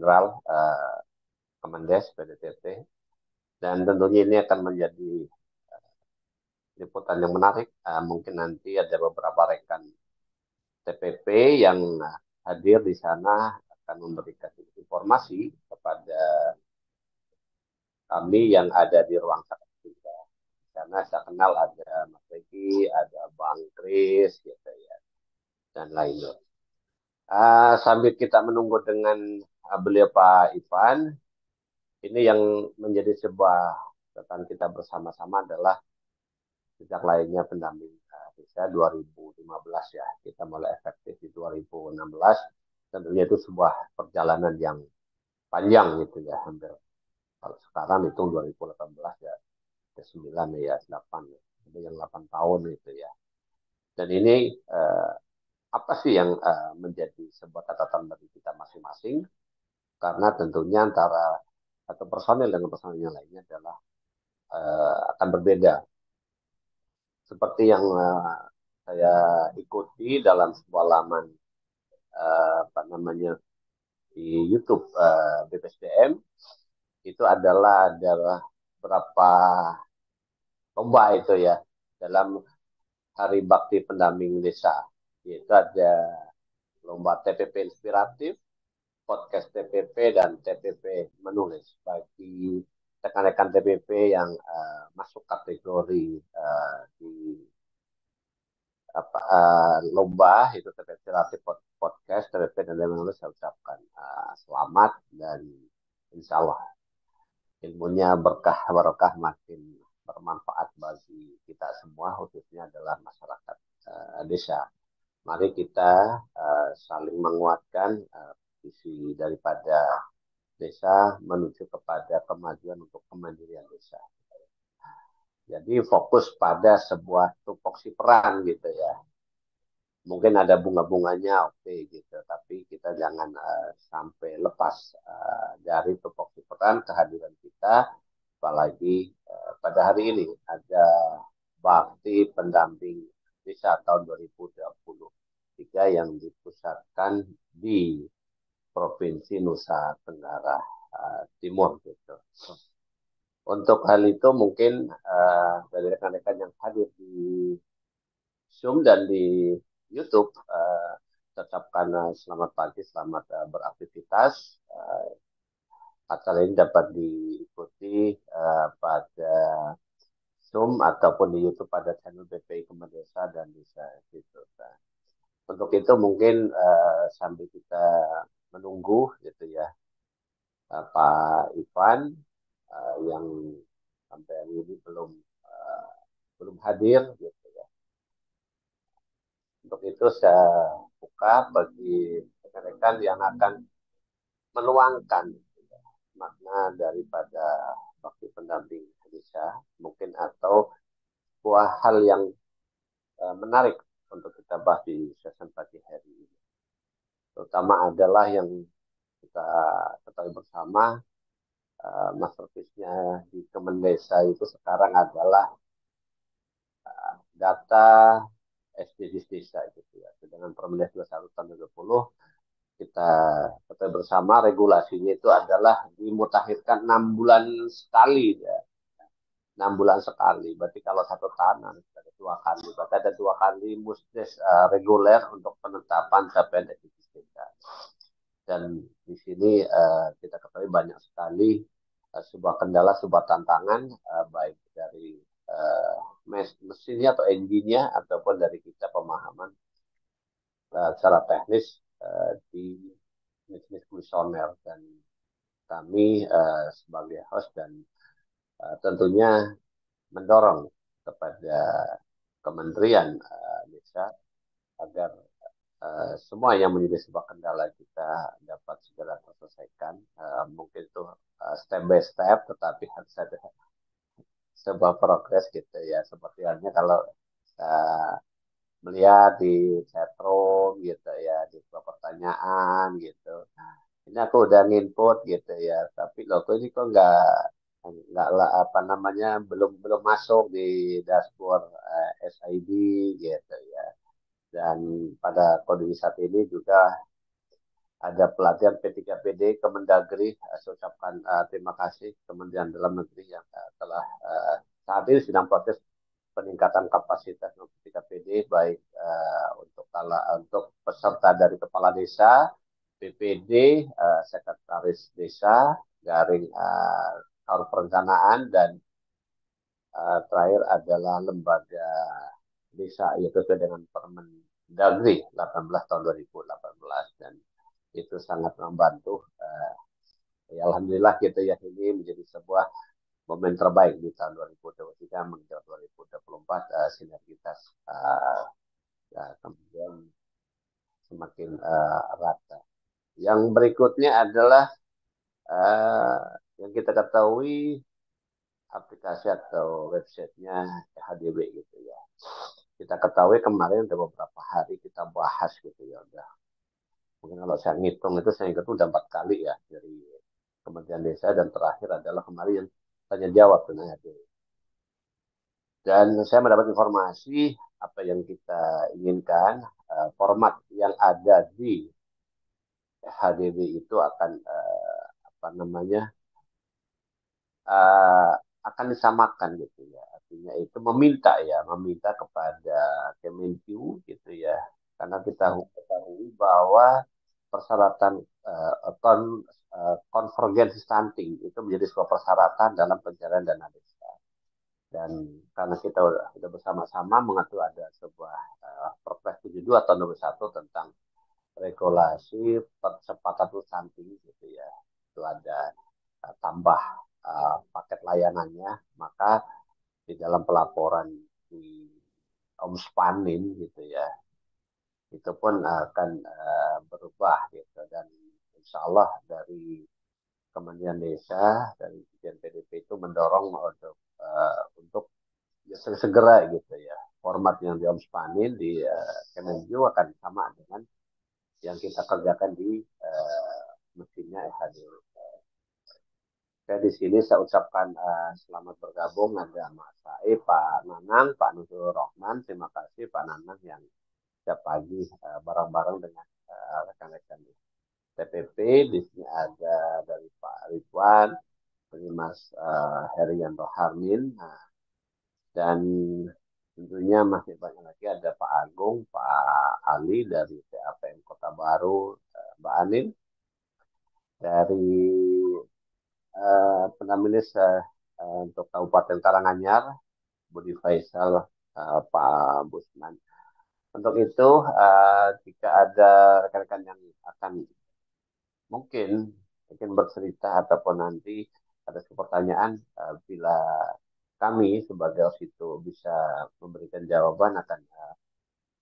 Jenderal Kemendes PDTT, dan tentunya ini akan menjadi liputan yang menarik. Mungkin nanti ada beberapa rekan TPP yang hadir di sana akan memberikan informasi kepada kami yang ada di ruang juga. Karena saya kenal ada Mas Regi, ada Bang Kris, gitu ya, dan lainnya. Sambil kita menunggu dengan beliau Pak Ivan, ini yang menjadi sebuah catatan kita bersama-sama adalah sejak lainnya pendamping desa 2015 ya. Kita mulai efektif di 2016. Tentunya itu sebuah perjalanan yang panjang gitu ya. Hampir kalau sekarang itu 2018 ya, ke 9 ya, 8 ya. Ada yang 8 tahun gitu ya. Dan ini apa sih yang menjadi sebuah catatan bagi kita masing-masing? Karena tentunya antara satu personil dengan personil yang lainnya adalah akan berbeda. Seperti yang saya ikuti dalam sebuah laman apa namanya di YouTube BPSDM, itu adalah berapa lomba itu ya dalam Hari Bakti Pendamping Desa. Yaitu ada lomba TPP inspiratif, podcast TPP, dan TPP menulis bagi rekan-rekan TPP yang masuk kategori di lomba itu TPP Kreatif Podcast, TPP dan menulis. Saya ucapkan selamat, dan insya Allah ilmunya berkah barokah, makin bermanfaat bagi kita semua, khususnya adalah masyarakat desa. Mari kita saling menguatkan visi daripada desa menuju kepada kemajuan untuk kemandirian desa. Jadi fokus pada sebuah tupoksi peran gitu ya. Mungkin ada bunga-bunganya, oke gitu, tapi kita jangan sampai lepas dari tupoksi peran kehadiran kita, apalagi pada hari ini ada bakti pendamping desa tahun 2023 yang dipusatkan di Provinsi Nusa Tenggara Timur gitu. Untuk hal itu mungkin dari rekan-rekan yang hadir di Zoom dan di YouTube, tetapkan selamat pagi, selamat beraktivitas. Acara ini dapat diikuti pada Zoom ataupun di YouTube pada channel BPI Kemerdesa dan bisa gitu. Nah, untuk itu mungkin sambil kita menunggu gitu ya, Pak Ivan yang sampai hari ini belum hadir gitu ya. Untuk itu saya buka bagi rekan-rekan yang akan menuangkan makna daripada bakti pendamping Indonesia, mungkin atau buah hal yang menarik untuk kita bahas di sesi pagi hari ini. Terutama adalah yang kita ketahui bersama, masterpiece-nya di Kemendesa itu sekarang adalah data SDGs desa gitu ya. Dengan Permendes 21 tahun 2020 kita ketahui bersama regulasinya itu adalah dimutakhirkan 6 bulan sekali ya. 6 bulan sekali. Berarti kalau 1 tahun ada 2 kali. Berarti ada 2 kali musdes reguler untuk penetapan capaian SDGs desa. Dan di sini kita ketahui banyak sekali sebuah kendala, sebuah tantangan, baik dari mesinnya atau engine-nya ataupun dari kita pemahaman secara teknis di bisnis kuesioner. Dan kami sebagai host dan tentunya mendorong kepada Kementerian Desa agar semua yang menjadi sebuah kendala kita dapat segera terselesaikan. Mungkin itu step by step, tetapi harus ada sebuah progres gitu ya. Seperti halnya kalau uh, melihat di chatroom gitu ya, di sebuah pertanyaan gitu. Ini aku udah nginput gitu ya, tapi loh kok ini kok nggak lah apa namanya belum belum masuk di dashboard SID gitu ya. Dan pada kondisi saat ini juga ada pelatihan P3PD Kemendagri. Saya ucapkan terima kasih Kementerian Dalam Negeri yang telah saat ini sedang proses peningkatan kapasitas P3PD baik untuk peserta dari kepala desa, BPD, sekretaris desa, garing perencanaan dan terakhir adalah lembaga desa yaitu sesuai dengan Permendagri 18 tahun 2018 dan itu sangat membantu. Ya, alhamdulillah kita ya ini menjadi sebuah momen terbaik di tahun 2023 menuju 2024 sinergitas ya, kemudian semakin rata. Yang berikutnya adalah uh, yang kita ketahui aplikasi atau websitenya HDB gitu ya. Kita ketahui kemarin ada beberapa hari kita bahas gitu ya. Udah mungkin kalau saya ngitung itu saya ingat udah 4 kali ya dari Kementerian Desa dan terakhir adalah kemarin yang tanya jawab dengan HDB. Dan saya mendapat informasi apa yang kita inginkan, format yang ada di HDB itu akan apa namanya uh, akan disamakan gitu ya. Artinya itu meminta kepada Kemenq gitu ya. Karena kita ketahui bahwa persyaratan konvergensi stunting itu menjadi sebuah persyaratan dalam pencarian dana desa. Dan karena kita sudah bersama-sama mengatur ada sebuah Perpres 72 tahun 2021 tentang regulasi percepatan stunting gitu ya. Itu ada tambah paket layanannya, maka di dalam pelaporan di Omspanin gitu ya, itu pun akan berubah gitu dan insya Allah dari Kementerian Desa dari Dirjen PDP itu mendorong untuk ya, segera gitu ya format yang di Omspanin di Kemenq akan sama dengan yang kita kerjakan di mesinnya EHD. Saya di sini saya ucapkan selamat bergabung ada Mas Said, Pak Nanang, Pak Nuzul Rohman. Terima kasih Pak Nanang yang setiap pagi bareng-bareng dengan rekan-rekan TPP. Di sini ada dari Pak Ridwan, dari Mas Herianto Harmin, dan tentunya masih banyak lagi ada Pak Agung, Pak Ali dari TAPM Kota Baru, Mbak Anin dari pendamping untuk Kabupaten Karanganyar, Budi Faisal, Pak Busman. Untuk itu, jika ada rekan-rekan yang akan mungkin mungkin bercerita ataupun nanti ada pertanyaan, bila kami sebagai OS itu bisa memberikan jawaban akan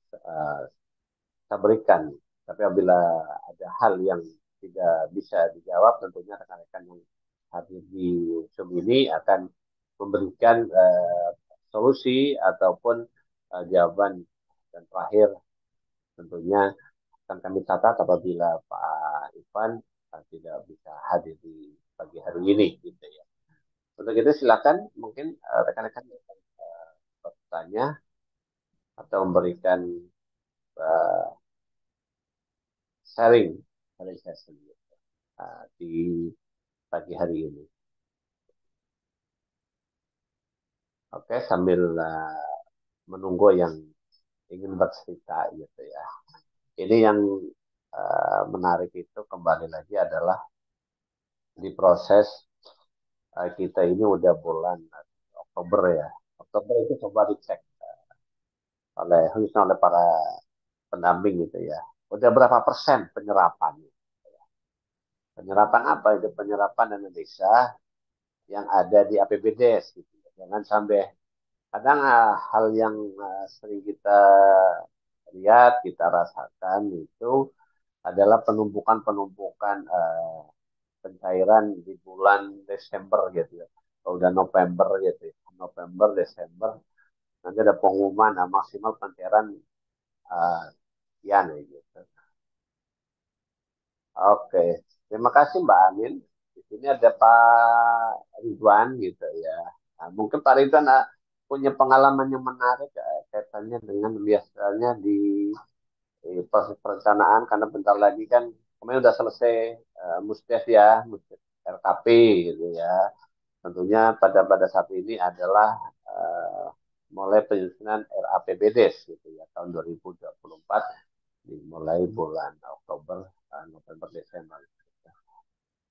kita berikan. Tapi apabila ada hal yang tidak bisa dijawab, tentunya rekan-rekan yang hadir di Zoom ini akan memberikan solusi ataupun jawaban dan terakhir tentunya akan kami catat apabila Pak Ivan tidak bisa hadir di pagi hari ini gitu ya. Untuk itu silakan mungkin rekan-rekan bertanya atau memberikan uh, sharing dari sesi di pagi hari ini. Oke, sambil menunggu yang ingin bercerita gitu ya. Ini yang menarik itu kembali lagi adalah di proses kita ini udah bulan Oktober ya. Oktober itu coba dicek khususnya oleh para pendamping gitu ya. Udah berapa persen penyerapan? Penyerapan apa itu? Penyerapan dana desa yang ada di APBDes gitu. Jangan sampai kadang hal yang sering kita lihat, kita rasakan itu adalah penumpukan-penumpukan pencairan di bulan Desember gitu ya. Kalau udah November gitu ya. November, Desember, nanti ada pengumuman maksimal pencairan uh, sekian gitu. Oke, terima kasih Mbak Amin. Di sini ada Pak Ridwan gitu ya. Nah, mungkin Pak Ridwan punya pengalaman yang menarik kaitannya dengan biasanya di proses perencanaan karena bentar lagi kan kemarin udah selesai Musdef ya, Musdef RKP gitu ya. Tentunya pada saat ini adalah uh, mulai penyusunan RAPBDes gitu ya tahun 2024 dimulai bulan Oktober, November, Desember.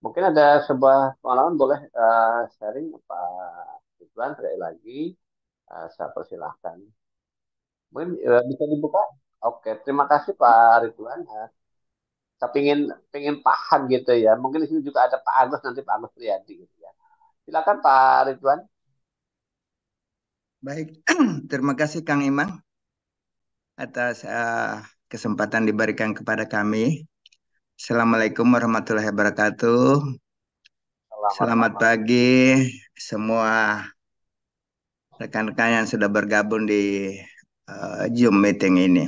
Mungkin ada sebuah pengalaman boleh sharing Pak Ridwan sekali lagi, saya persilahkan. Mungkin bisa dibuka. Oke, terima kasih Pak Ridwan. Saya pingin paham gitu ya. Mungkin di sini juga ada Pak Agus, nanti Pak Agus Priyadi gitu ya. Silakan Pak Ridwan. Baik, terima kasih Kang Imam atas kesempatan diberikan kepada kami. Assalamualaikum warahmatullahi wabarakatuh. Selamat Selamat malam. pagi semua rekan-rekan yang sudah bergabung di Zoom meeting ini.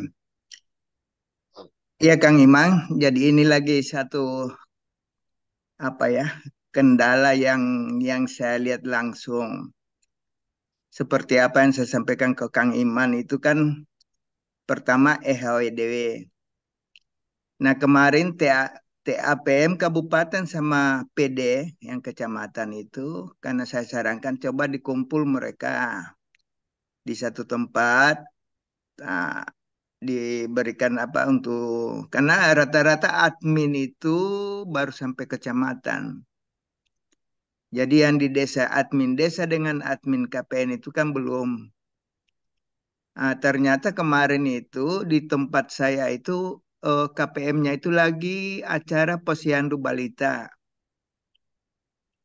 Iya Kang Imam, jadi ini lagi satu apa ya kendala yang saya lihat langsung. Seperti apa yang saya sampaikan ke Kang Iman itu kan pertama EHWDW. Nah, kemarin TAPM Kabupaten sama PD yang kecamatan itu, karena saya sarankan coba dikumpul mereka di satu tempat, nah, diberikan apa untuk, karena rata-rata admin itu baru sampai kecamatan. Jadi yang di desa, admin desa dengan admin KPN itu kan belum. Nah, ternyata kemarin itu di tempat saya itu KPM-nya itu lagi acara Posyandu Balita.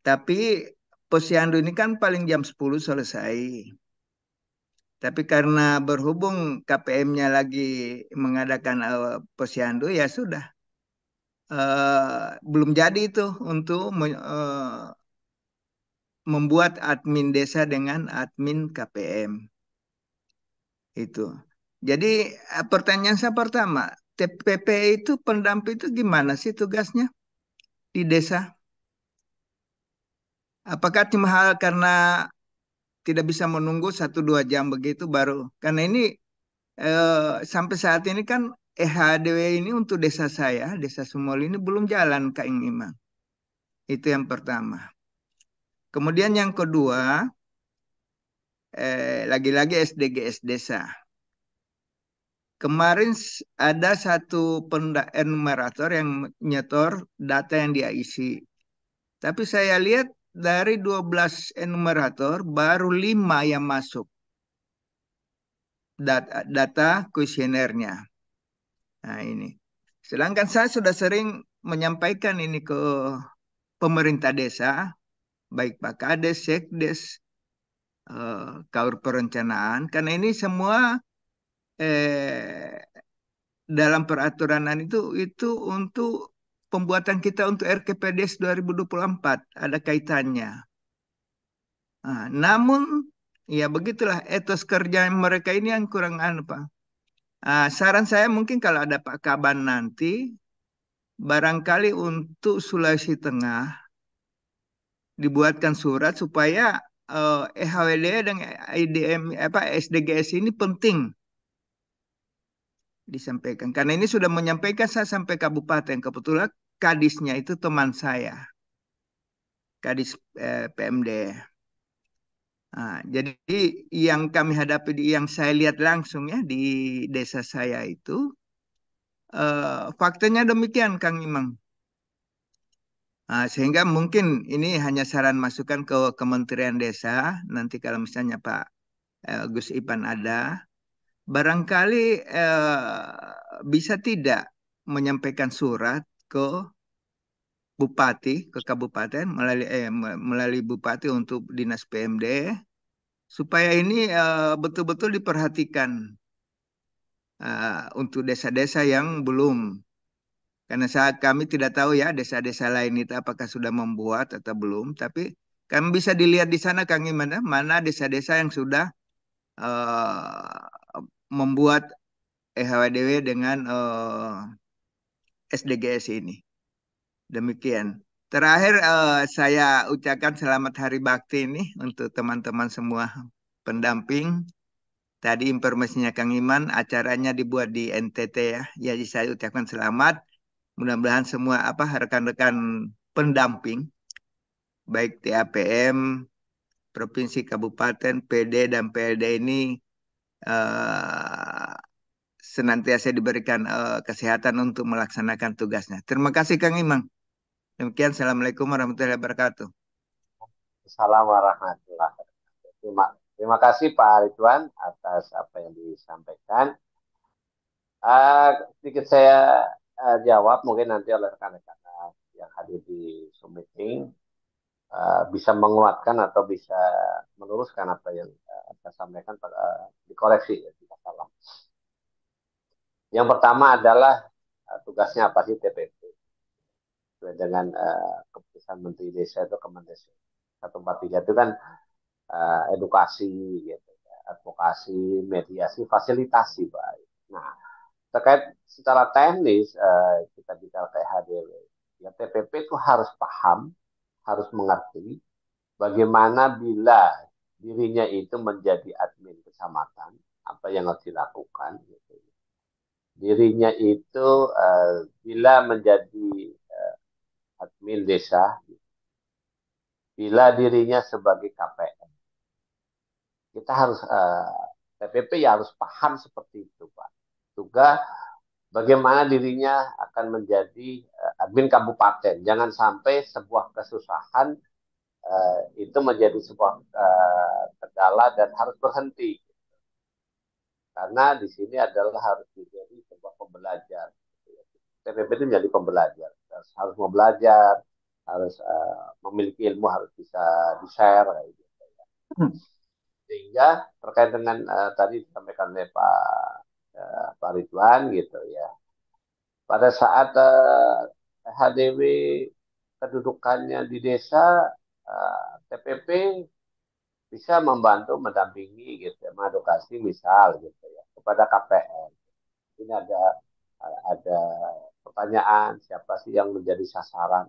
Tapi Posyandu ini kan paling jam 10 selesai. Tapi karena berhubung KPM-nya lagi mengadakan Posyandu, ya sudah. Belum jadi itu untuk membuat admin desa dengan admin KPM. Itu. Jadi pertanyaan saya pertama, TPP itu pendamping itu gimana sih tugasnya di desa? Apakah cuma hal karena tidak bisa menunggu 1-2 jam begitu baru? Karena ini sampai saat ini kan EHDW ini untuk desa saya, Desa Sumol ini belum jalan Kak Imam. Itu yang pertama. Kemudian yang kedua, lagi-lagi SDGs desa. Kemarin ada satu enumerator yang nyetor data yang dia isi. Tapi saya lihat dari 12 enumerator baru 5 yang masuk data kuesionernya. Nah ini. Sedangkan saya sudah sering menyampaikan ini ke pemerintah desa, baik Pak Kades, Sekdes, Kaur Perencanaan, karena ini semua eh, dalam peraturan itu untuk pembuatan kita untuk RKPDS 2024 ada kaitannya. Nah, namun ya begitulah etos kerja mereka ini yang kurang Pak. Saran saya mungkin kalau ada Pak Kaban nanti barangkali untuk Sulawesi Tengah dibuatkan surat supaya EHWD dan IDM apa SDGs ini penting disampaikan. Karena ini sudah menyampaikan saya sampai kabupaten. Kebetulan kadisnya itu teman saya, kadis PMD. Nah, jadi yang kami hadapi, yang saya lihat langsung ya di desa saya itu, faktanya demikian Kang Imang. Sehingga mungkin ini hanya saran masukan ke Kementerian Desa. Nanti kalau misalnya Pak Gus Ipan ada, barangkali bisa tidak menyampaikan surat ke bupati, ke kabupaten melalui bupati untuk dinas PMD supaya ini betul-betul diperhatikan untuk desa-desa yang belum. Karena saat kami tidak tahu ya desa-desa lain itu apakah sudah membuat atau belum, tapi kami bisa dilihat di sana Kang Iman, mana desa-desa yang sudah membuat EHWDW dengan SDGs ini. Demikian. Terakhir saya ucapkan selamat Hari Bakti ini untuk teman-teman semua pendamping. Tadi informasinya Kang Iman, acaranya dibuat di NTT ya. Jadi saya ucapkan selamat. Mudah-mudahan semua apa rekan-rekan pendamping baik TAPM, provinsi, kabupaten, PD dan PLD ini eh, senantiasa diberikan kesehatan untuk melaksanakan tugasnya. Terima kasih Kang Imang. Demikian, Assalamualaikum warahmatullahi wabarakatuh. Assalamualaikum warahmatullahi wabarakatuh. Terima kasih Pak Ridwan atas apa yang disampaikan. Sedikit saya jawab mungkin nanti oleh rekan-rekan yang hadir di Zoom meeting bisa menguatkan atau bisa meluruskan apa yang saya sampaikan pada dikoreksi ya, jika salah. Yang pertama adalah tugasnya apa sih TPP? Sesuai dengan keputusan Menteri Desa itu Kemendesa 143 itu kan edukasi, gitu, ya, advokasi, mediasi, fasilitasi baik. Nah, terkait secara teknis kita bicara kayak HDW, ya TPP itu harus paham, harus mengerti bagaimana bila dirinya itu menjadi admin kecamatan, apa yang harus dilakukan. Gitu. Dirinya itu bila menjadi admin desa, bila dirinya sebagai KPM, kita harus TPP ya harus paham seperti itu, Pak. Juga bagaimana dirinya akan menjadi admin kabupaten. Jangan sampai sebuah kesusahan itu menjadi sebuah kendala dan harus berhenti. Karena di sini adalah harus menjadi sebuah pembelajar. TPP itu menjadi pembelajar. Harus mau belajar, harus memiliki ilmu, harus bisa di-share. Gitu. Sehingga terkait dengan tadi disampaikan oleh Pak Ridwan gitu ya. Pada saat HDW kedudukannya di desa, TPP bisa membantu mendampingi gitu ya, mengedukasi misal gitu ya kepada KPM. Ini ada pertanyaan siapa sih yang menjadi sasaran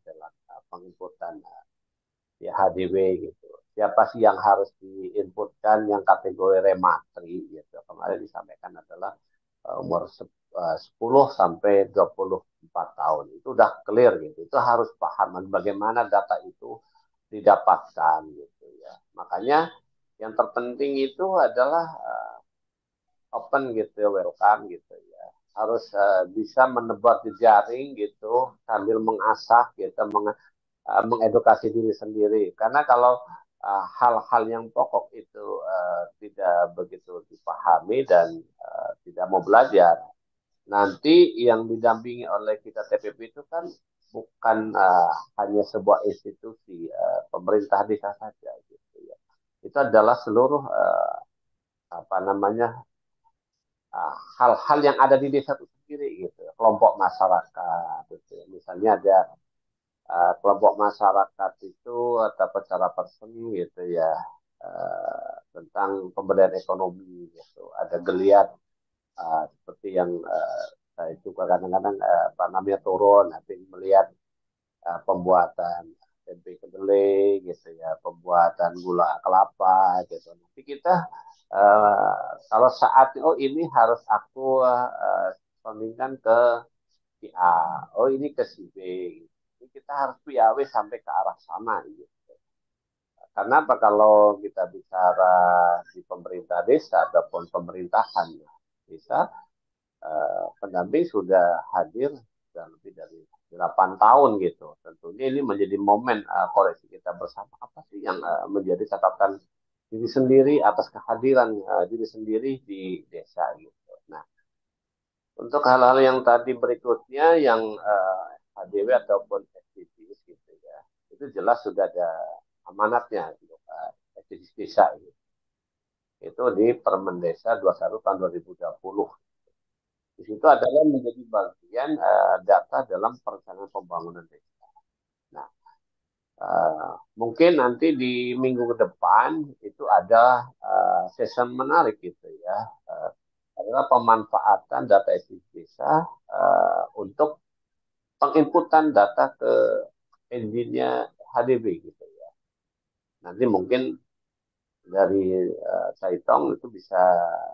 dalam penginputan di HDW gitu. Siapa sih yang harus diinputkan yang kategori rematri gitu. Kemarin disampaikan adalah umur 10 sampai 24 tahun. Itu udah clear gitu. Itu harus paham bagaimana data itu didapatkan gitu ya. Makanya yang terpenting itu adalah open gitu ya, welcome gitu ya. Harus bisa menebar jejaring gitu sambil mengasah gitu, mengedukasi diri sendiri. Karena kalau hal-hal yang pokok itu tidak begitu dipahami dan tidak mau belajar, nanti yang didampingi oleh kita TPP itu kan bukan hanya sebuah institusi pemerintah desa saja gitu ya. Itu adalah seluruh apa namanya hal-hal yang ada di desa itu sendiri gitu, kelompok masyarakat gitu. Misalnya ada kelompok masyarakat itu atau secara person gitu ya tentang pemberdayaan ekonomi gitu. Ada geliat seperti yang saya juga kadang-kadang apa namanya turun, nanti melihat pembuatan tempe kedelai gitu ya, pembuatan gula kelapa gitu. Nanti kita kalau saat oh ini harus aku sondingkan ke si A, oh ini ke si B. Ini kita harus piawai sampai ke arah sana gitu. Karena apa kalau kita bicara di pemerintah desa ataupun pemerintahan desa, pendamping sudah hadir sudah lebih dari 8 tahun gitu. Tentunya ini menjadi momen koreksi kita bersama apa sih yang menjadi catatan diri sendiri atas kehadiran diri sendiri di desa gitu. Nah, untuk hal-hal yang tadi berikutnya yang HDW ataupun SDGs gitu ya, itu jelas sudah ada amanatnya gitu, SDGs desa gitu. Itu di Permen Desa 21 tahun 2020. Di situ adalah menjadi bagian data dalam perencanaan pembangunan desa. Nah, mungkin nanti di minggu ke depan itu ada session menarik gitu ya, adalah pemanfaatan data SDGs desa untuk penginputan data ke engine-nya HDB gitu ya. Nanti mungkin dari Saitong itu bisa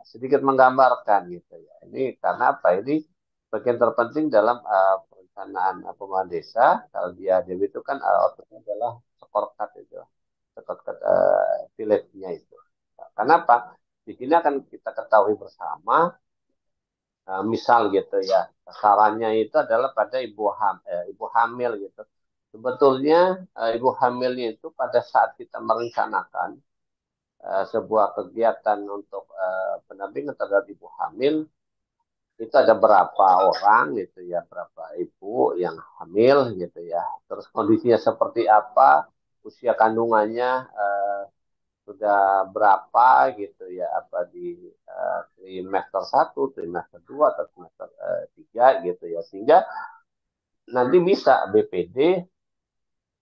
sedikit menggambarkan gitu ya. Ini karena apa? Ini bagian terpenting dalam perencanaan pembangunan desa. Kalau di ADB itu kan outputnya adalah scorecard itu, scorecard village-nya itu. Kenapa? Di sini akan kita ketahui bersama, misal gitu ya, sarannya itu adalah pada ibu hamil gitu. Sebetulnya ibu hamilnya itu pada saat kita merencanakan sebuah kegiatan untuk pendampingan terhadap ibu hamil, itu ada berapa orang gitu ya, berapa ibu yang hamil gitu ya, terus kondisinya seperti apa, usia kandungannya sudah berapa gitu ya, apa di trimester 1, trimester 2, atau trimester 3 gitu ya, sehingga nanti bisa BPD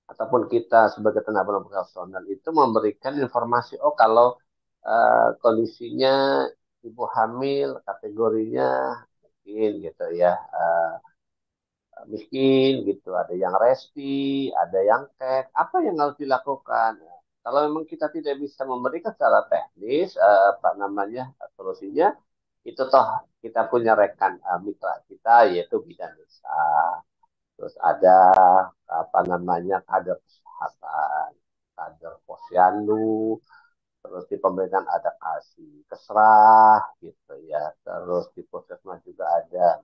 ataupun kita sebagai tenaga pendidik profesional itu memberikan informasi, oh kalau kondisinya ibu hamil kategorinya mungkin gitu ya, miskin gitu, ada yang resti, ada yang cek, apa yang harus dilakukan. Kalau memang kita tidak bisa memberikan secara teknis apa namanya solusinya, itu toh kita punya rekan mitra kita yaitu bidan desa, terus ada apa namanya kader kesehatan, kader posyandu, terus di pemerintahan ada kasih kesrah gitu ya, terus di puskesmas juga ada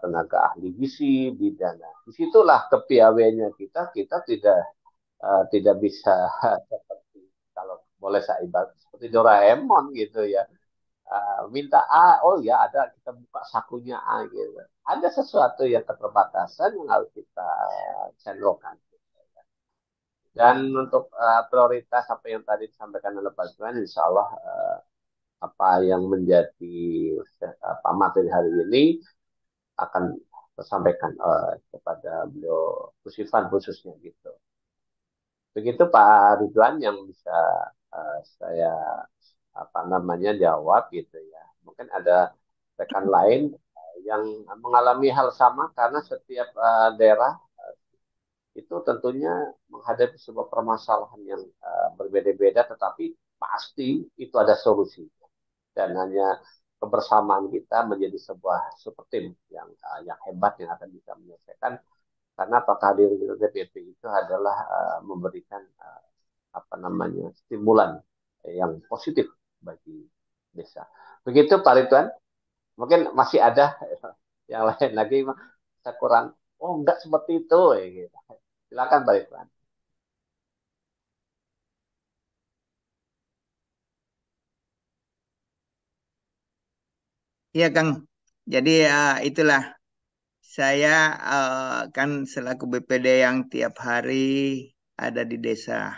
tenaga ahli gizi bidan. Nah, disitulah kepiawaiannya kita tidak bisa seperti, kalau boleh saya ibarat seperti Doraemon gitu ya. Minta A, oh ya ada, kita buka sakunya A gitu. Ada sesuatu yang keterbatasan yang harus kita sendrokan. Dan untuk prioritas apa yang tadi disampaikan oleh Pak Zuan, insya Allah apa yang menjadi materi hari ini akan tersampaikan kepada beliau Kusifan khususnya gitu. Begitu Pak Ridwan yang bisa saya apa namanya jawab gitu ya. Mungkin ada rekan lain yang mengalami hal sama, karena setiap daerah itu tentunya menghadapi sebuah permasalahan yang berbeda-beda, tetapi pasti itu ada solusi, dan hanya kebersamaan kita menjadi sebuah super team yang hebat yang akan bisa menyelesaikan. Karena apakah di DPP itu adalah memberikan apa namanya stimulan yang positif bagi desa. Begitu Pak Ridwan, mungkin masih ada yang lain lagi saya kurang, oh enggak seperti itu ya, gitu. Silakan Pak Ridwan. Iya Kang, jadi itulah saya kan selaku BPD yang tiap hari ada di desa.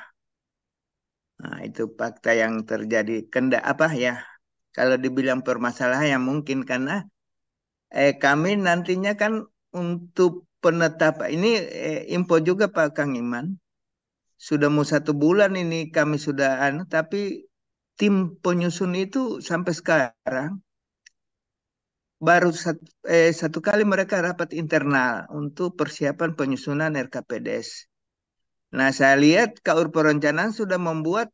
Nah, itu fakta yang terjadi. Apa ya? Kalau dibilang permasalahan ya mungkin karena kami nantinya kan untuk penetapan ini info juga Pak Kang Iman. Sudah mau 1 bulan ini kami sudah tapi tim penyusun itu sampai sekarang baru satu kali mereka rapat internal untuk persiapan penyusunan RKPDes. Nah, saya lihat KUR Perencanaan sudah membuat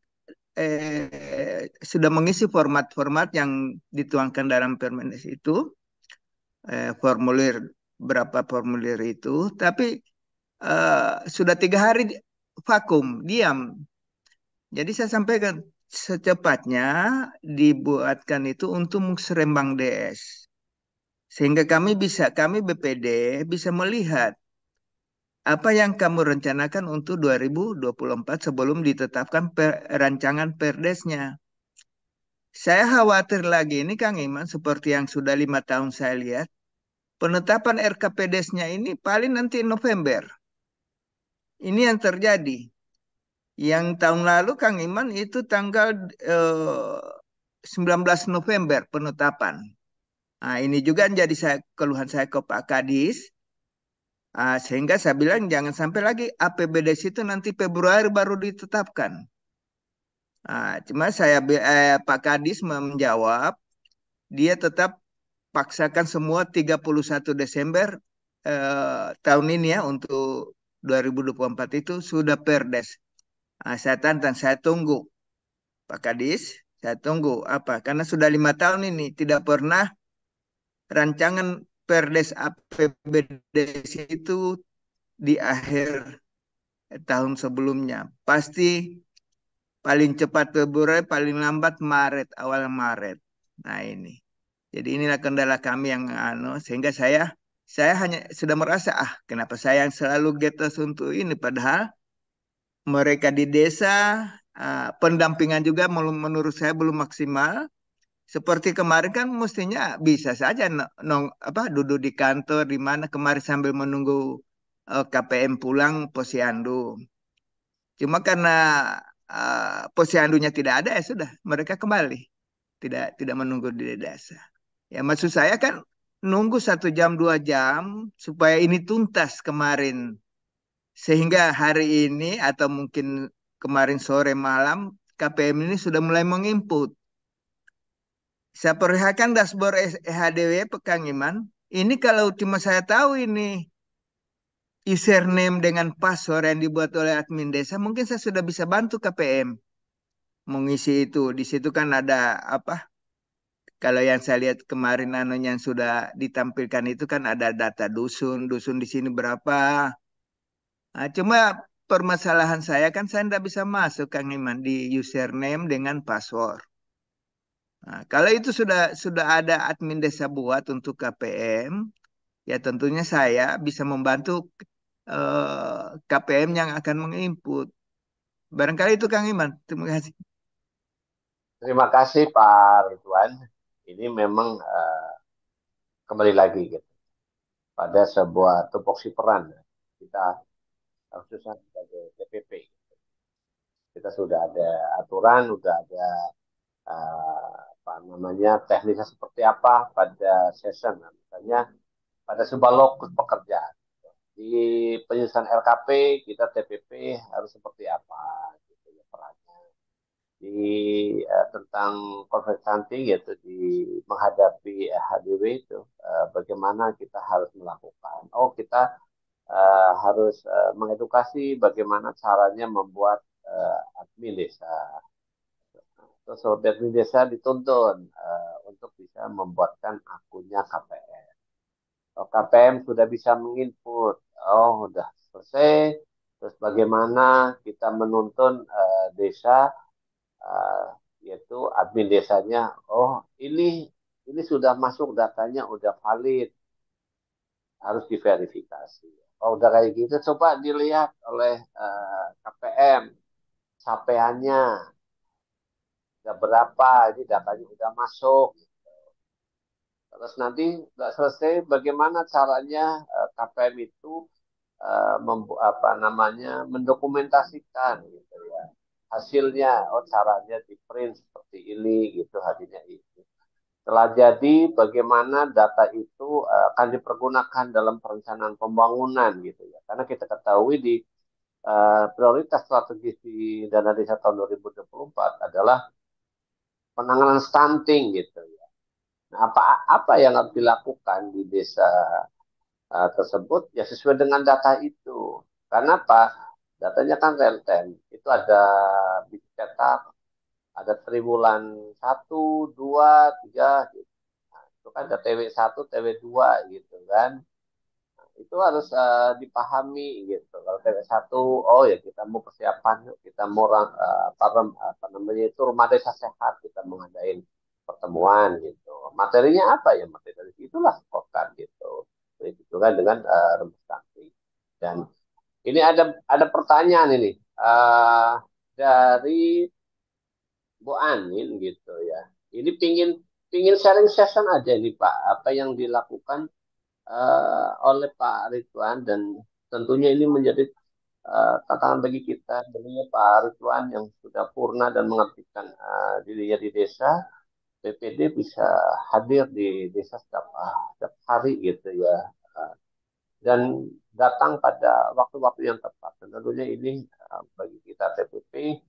sudah mengisi format-format yang dituangkan dalam Permenes itu, formulir berapa formulir itu, tapi sudah 3 hari vakum, diam. Jadi saya sampaikan secepatnya dibuatkan itu untuk Musrembang DS. Sehingga kami BPD bisa melihat apa yang kamu rencanakan untuk 2024 sebelum ditetapkan rancangan Perdesnya. Saya khawatir lagi ini Kang Iman, seperti yang sudah 5 tahun saya lihat, penetapan RKPDesnya ini paling nanti November. Ini yang terjadi. Yang tahun lalu Kang Iman itu tanggal 19 November penetapan. Nah, ini juga menjadi keluhan saya ke Pak Kadis. Sehingga saya bilang jangan sampai lagi APBDes itu nanti Februari baru ditetapkan. Cuma Pak Kadis menjawab, dia tetap paksakan semua 31 Desember tahun ini ya untuk 2024 itu sudah perdes. Saya tantang, saya tunggu Pak Kadis, saya tunggu apa? Karena sudah 5 tahun ini tidak pernah rancangan Perdes APBDes itu di akhir tahun sebelumnya. Pasti paling cepat Februari, paling lambat Maret, awal Maret. Nah ini. Jadi inilah kendala kami yang sehingga saya hanya sudah merasa kenapa saya yang selalu getos untuk ini padahal mereka di desa pendampingan juga menurut saya belum maksimal. Seperti kemarin kan mestinya bisa saja duduk di kantor di mana kemarin sambil menunggu KPM pulang posyandu. Cuma karena posyandunya tidak ada ya sudah mereka kembali tidak menunggu di desa. Ya maksud saya kan nunggu 1 jam 2 jam supaya ini tuntas kemarin sehingga hari ini atau mungkin kemarin sore malam KPM ini sudah mulai menginput. Saya perlihatkan dashboard EHDW Kang Iman. Ini kalau cuma saya tahu ini username dengan password yang dibuat oleh admin desa, mungkin saya sudah bisa bantu KPM mengisi itu. Di situ kan ada apa? Kalau yang saya lihat kemarin yang sudah ditampilkan itu kan ada data dusun, dusun di sini berapa. Nah, cuma permasalahan saya kan saya tidak bisa masuk Kang Iman di username dengan password. Nah, kalau itu sudah ada admin desa buat untuk KPM, ya tentunya saya bisa membantu KPM yang akan menginput. Barangkali itu Kang Iman. Terima kasih. Terima kasih Pak Ridwan. Ini memang kembali lagi gitu pada sebuah tupoksi peran kita khususnya sebagai TPP. Kita sudah ada aturan, sudah ada apa namanya teknisnya seperti apa pada session, misalnya pada sebuah lokus pekerjaan. Di penyusunan RKP kita TPP harus seperti apa gitu ya perannya. Di tentang konferensi hunting yaitu di menghadapi HDW itu bagaimana kita harus melakukan. Oh kita harus mengedukasi bagaimana caranya membuat admin desa. Terus admin desa dituntun untuk bisa membuatkan akunnya KPM. Oh, KPM sudah bisa menginput, oh sudah selesai. Terus bagaimana kita menuntun desa, uh, yaitu admin desanya, oh ini sudah masuk datanya, udah valid, harus diverifikasi. Oh udah kayak gitu, coba dilihat oleh KPM capaiannya, udah berapa, ini datanya udah masuk. Terus nanti nggak selesai, bagaimana caranya KPM itu apa namanya mendokumentasikan gitu ya hasilnya. Oh caranya di print seperti ini gitu hasilnya itu. Setelah jadi bagaimana data itu akan dipergunakan dalam perencanaan pembangunan gitu ya. Karena kita ketahui di prioritas strategis di dana desa tahun 2024 adalah penanganan stunting gitu ya. Nah, apa yang harus dilakukan di desa tersebut ya sesuai dengan data itu. Karena apa? Datanya kan real time. Itu ada dicetak, ada triwulan 1, 2, 3 gitu. Nah, itu kan ada TW1, TW2 gitu kan. Itu harus dipahami gitu. Kalau TW1, oh ya kita mau persiapan, kita mau apa namanya itu rumah desa sehat, kita mengadain pertemuan gitu. Materinya apa ya? Materi dari itulah kokan gitu. Itu kan dengan rembuk sakti. Dan ini ada pertanyaan ini dari Bu Anin gitu ya. Ini pingin pingin sharing session aja nih Pak. Apa yang dilakukan oleh Pak Ridwan dan tentunya ini menjadi tantangan bagi kita. Tentunya Pak Ridwan yang sudah purna dan mengabdikan dirinya di desa, PPD bisa hadir di desa setiap hari gitu ya. Dan datang pada waktu-waktu yang tepat. Dan tentunya ini bagi kita TPP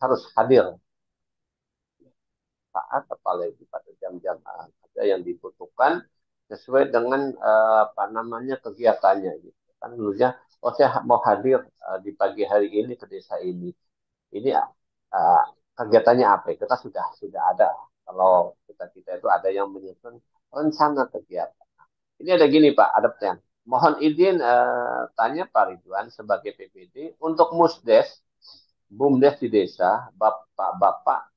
harus hadir saat apalagi pada jam-jam ada yang dibutuhkan sesuai dengan apa namanya kegiatannya gitu kan dulunya oh saya mau hadir di pagi hari ini ke desa ini kegiatannya apa kita sudah ada kalau kita itu ada yang menyusun rencana kegiatan. Ini ada gini Pak, ada pertanyaan. Mohon izin tanya Pak Ridwan sebagai PPD untuk Musdes, BUMDes di desa, Bapak-Bapak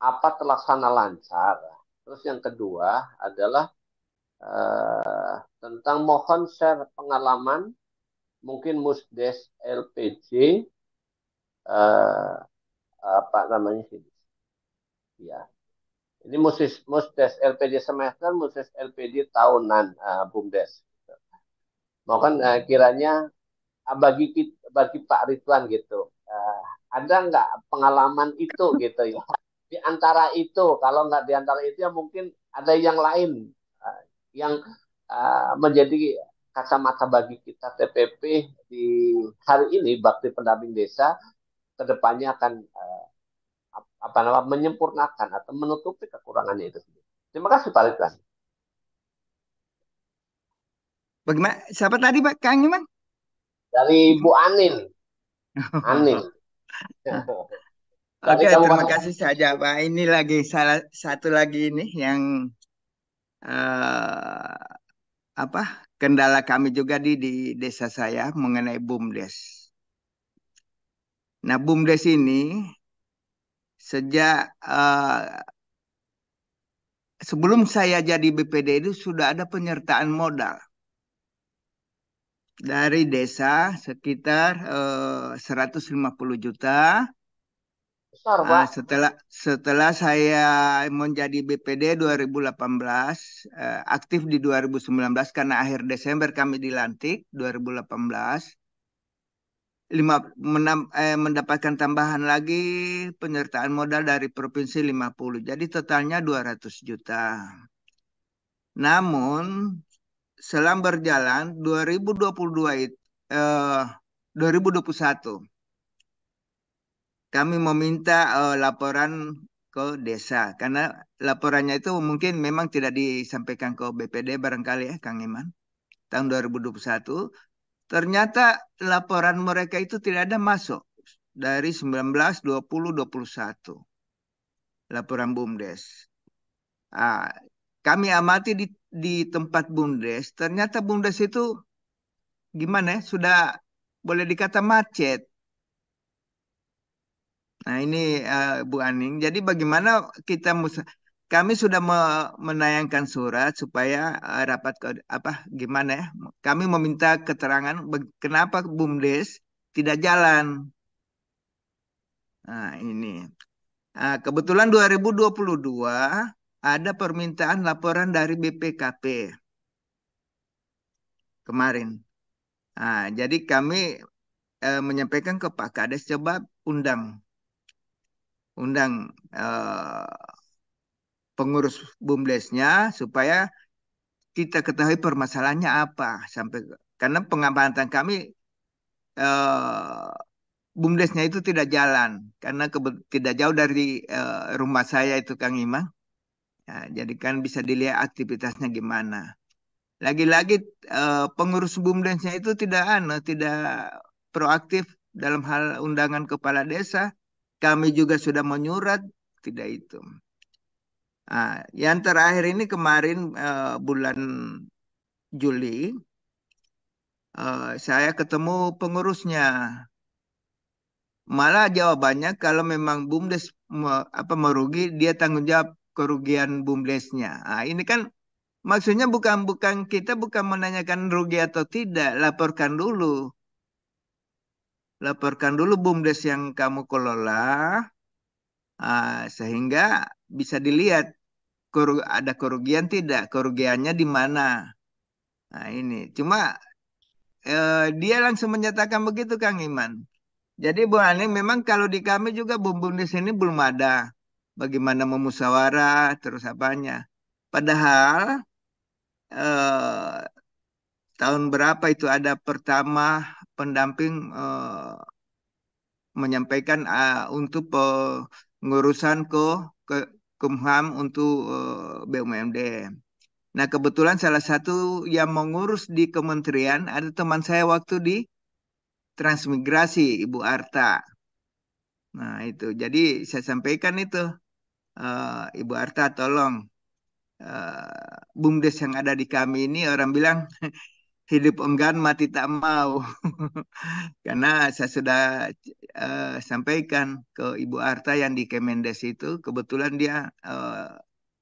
apa terlaksana lancar? Terus yang kedua adalah tentang mohon share pengalaman mungkin Musdes LPJ eh, apa namanya sih? Ya, ini Musdes LPJ semester, Musdes LPJ tahunan BUMDes. Mohon kiranya bagi Pak Ridwan gitu, ada nggak pengalaman itu gitu ya? Di antara itu, kalau nggak di antara itu ya mungkin ada yang lain yang menjadi kacamata bagi kita TPP di hari ini bakti pendamping desa kedepannya akan apa namanya menyempurnakan atau menutupi kekurangannya itu sendiri. Terima kasih Pak Ridwan. Bagaimana? Siapa tadi Pak Kang Iman? Dari Bu Anin, Anin dari Oke, terima Kabupaten. kasih saja Pak. Ini lagi salah satu lagi ini yang eh, apa kendala kami juga di desa saya mengenai BUMDes. Nah, BUMDes ini sejak sebelum saya jadi BPD itu sudah ada penyertaan modal dari desa sekitar 150 juta. Besar Pak. Setelah saya menjadi BPD 2018, aktif di 2019 karena akhir Desember kami dilantik 2018, mendapatkan tambahan lagi penyertaan modal dari provinsi 50. Jadi totalnya 200 juta. Namun selang berjalan 2022 eh, 2021 kami meminta laporan ke desa karena laporannya itu mungkin memang tidak disampaikan ke BPD barangkali ya Kang Iman tahun 2021 ternyata laporan mereka itu tidak ada masuk dari 19, 20, 21 laporan BUMDes. Ah, kami amati di tempat BUMDes ternyata BUMDes itu gimana ya sudah boleh dikata macet. Nah, ini Bu Aning. Jadi bagaimana kita kami sudah menayangkan surat supaya rapat ke apa gimana ya? Kami meminta keterangan kenapa BUMDes tidak jalan. Nah, ini. Kebetulan 2022 ada permintaan laporan dari BPKP kemarin. Jadi kami menyampaikan ke Pak Kades coba undang undang pengurus BUMDesnya supaya kita ketahui permasalahannya apa sampai karena pengamatan kami eh, BUMDesnya itu tidak jalan karena tidak jauh dari rumah saya itu Kang Imang. Ya, jadi kan bisa dilihat aktivitasnya gimana. Lagi-lagi pengurus BUMDesnya itu tidak proaktif dalam hal undangan kepala desa. Kami juga sudah menyurat tidak itu. Yang terakhir ini kemarin bulan Juli saya ketemu pengurusnya. Malah jawabannya kalau memang BUMDes apa merugi, dia tanggung jawab kerugian BUMDesnya. Ini kan maksudnya bukan bukan kita bukan menanyakan rugi atau tidak, laporkan dulu BUMDes yang kamu kelola, sehingga bisa dilihat ada kerugian tidak, kerugiannya di mana. Nah ini, cuma dia langsung menyatakan begitu Kang Iman. Jadi Bu Ani memang kalau di kami juga bumbu di sini belum ada bagaimana memusyawarah terus apanya. Padahal eh, tahun berapa itu ada pertama pendamping menyampaikan untuk pengurusan ke Kumham untuk BUMD. Nah kebetulan salah satu yang mengurus di kementerian ada teman saya waktu di Transmigrasi Ibu Arta. Nah itu jadi saya sampaikan itu Ibu Arta tolong. BUMDes yang ada di kami ini, orang bilang hidup enggan mati tak mau. Karena saya sudah sampaikan ke Ibu Arta yang di Kemendes itu, kebetulan dia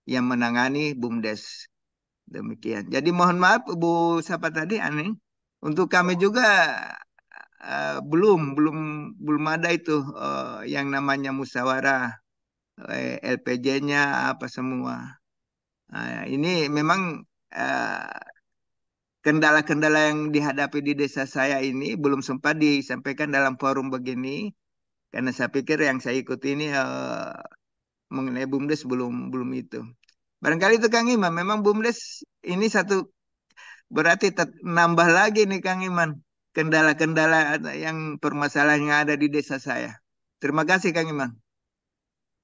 yang menangani BUMDes. Demikian. Jadi mohon maaf Bu siapa tadi Aning. Untuk kami juga belum belum belum ada itu yang namanya musyawarah LPJ-nya apa semua. Ini memang eh, kendala-kendala yang dihadapi di desa saya ini belum sempat disampaikan dalam forum begini karena saya pikir yang saya ikuti ini mengenai BUMDes belum belum itu. Barangkali itu Kang Imam, memang BUMDes ini satu berarti nambah lagi nih Kang Iman kendala-kendala yang permasalahan yang ada di desa saya. Terima kasih Kang Iman.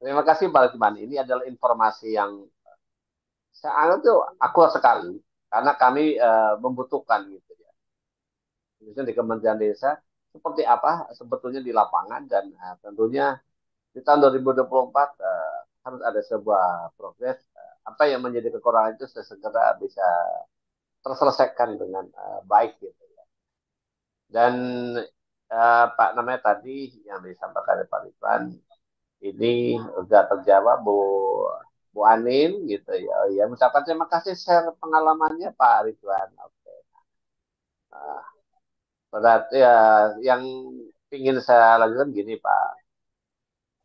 Terima kasih Pak Lukman. Ini adalah informasi yang saya anggap tuh akurat sekali karena kami membutuhkan gitu ya. Khususnya di Kementerian Desa seperti apa sebetulnya di lapangan dan tentunya di tahun 2024 harus ada sebuah progres apa yang menjadi kekurangan itu sesegera bisa terselesaikan dengan baik gitu ya. Dan Pak namanya tadi yang disampaikan oleh Pak Ridwan ini udah terjawab Bu Anin gitu ya. Oh, ya, mengucapkan terima kasih share pengalamannya Pak Ridwan. Oke. Nah, berarti ya yang ingin saya lanjutkan gini Pak.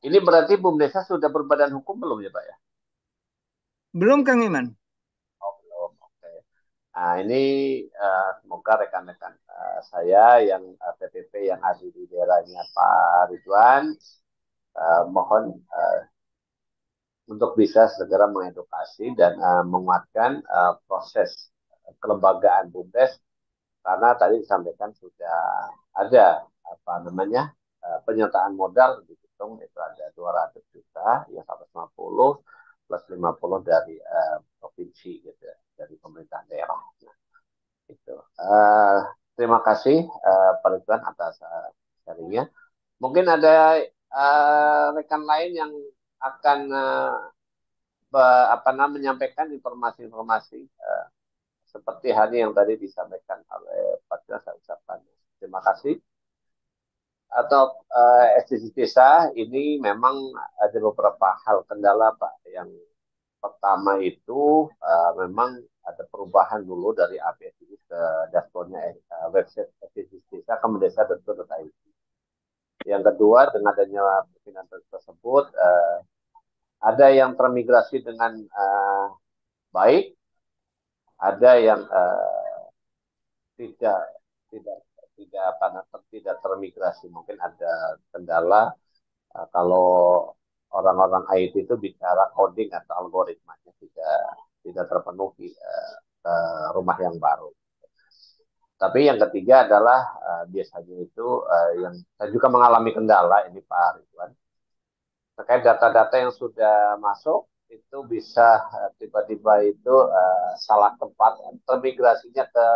Ini berarti BUMDesa sudah berbadan hukum belum ya Pak ya? Belum Kang Iman. Oh, belum. Oke. Nah, ini semoga rekan-rekan saya yang PPP yang ada di daerahnya Pak Ridwan mohon untuk bisa segera mengedukasi dan menguatkan proses kelembagaan BUMDes karena tadi disampaikan sudah ada apa namanya penyertaan modal dihitung itu ada 200 juta ya 150 plus 50 dari provinsi gitu ya, dari pemerintah daerah. Nah, itu. Terima kasih Pak Ridwan atas sharingnya. Mungkin ada rekan lain yang akan apa namanya menyampaikan informasi-informasi seperti hal yang tadi disampaikan oleh Pak Ridwan. Saya ucapkan terima kasih. Atau SDGs desa ini memang ada beberapa hal kendala Pak. Yang pertama itu memang ada perubahan dulu dari APSDGs ke dashboardnya website SDGs desa ke mendesa.go.id. Yang kedua dengan adanya perpindahan tersebut ada yang termigrasi dengan baik, ada yang tidak tidak tidak apa tidak termigrasi. Mungkin ada kendala kalau orang-orang IT itu bicara coding atau algoritmanya tidak terpenuhi rumah yang baru. Tapi yang ketiga adalah biasanya itu yang saya juga mengalami kendala ini Pak Ridwan terkait data-data yang sudah masuk itu bisa tiba-tiba itu salah tempat termigrasinya ke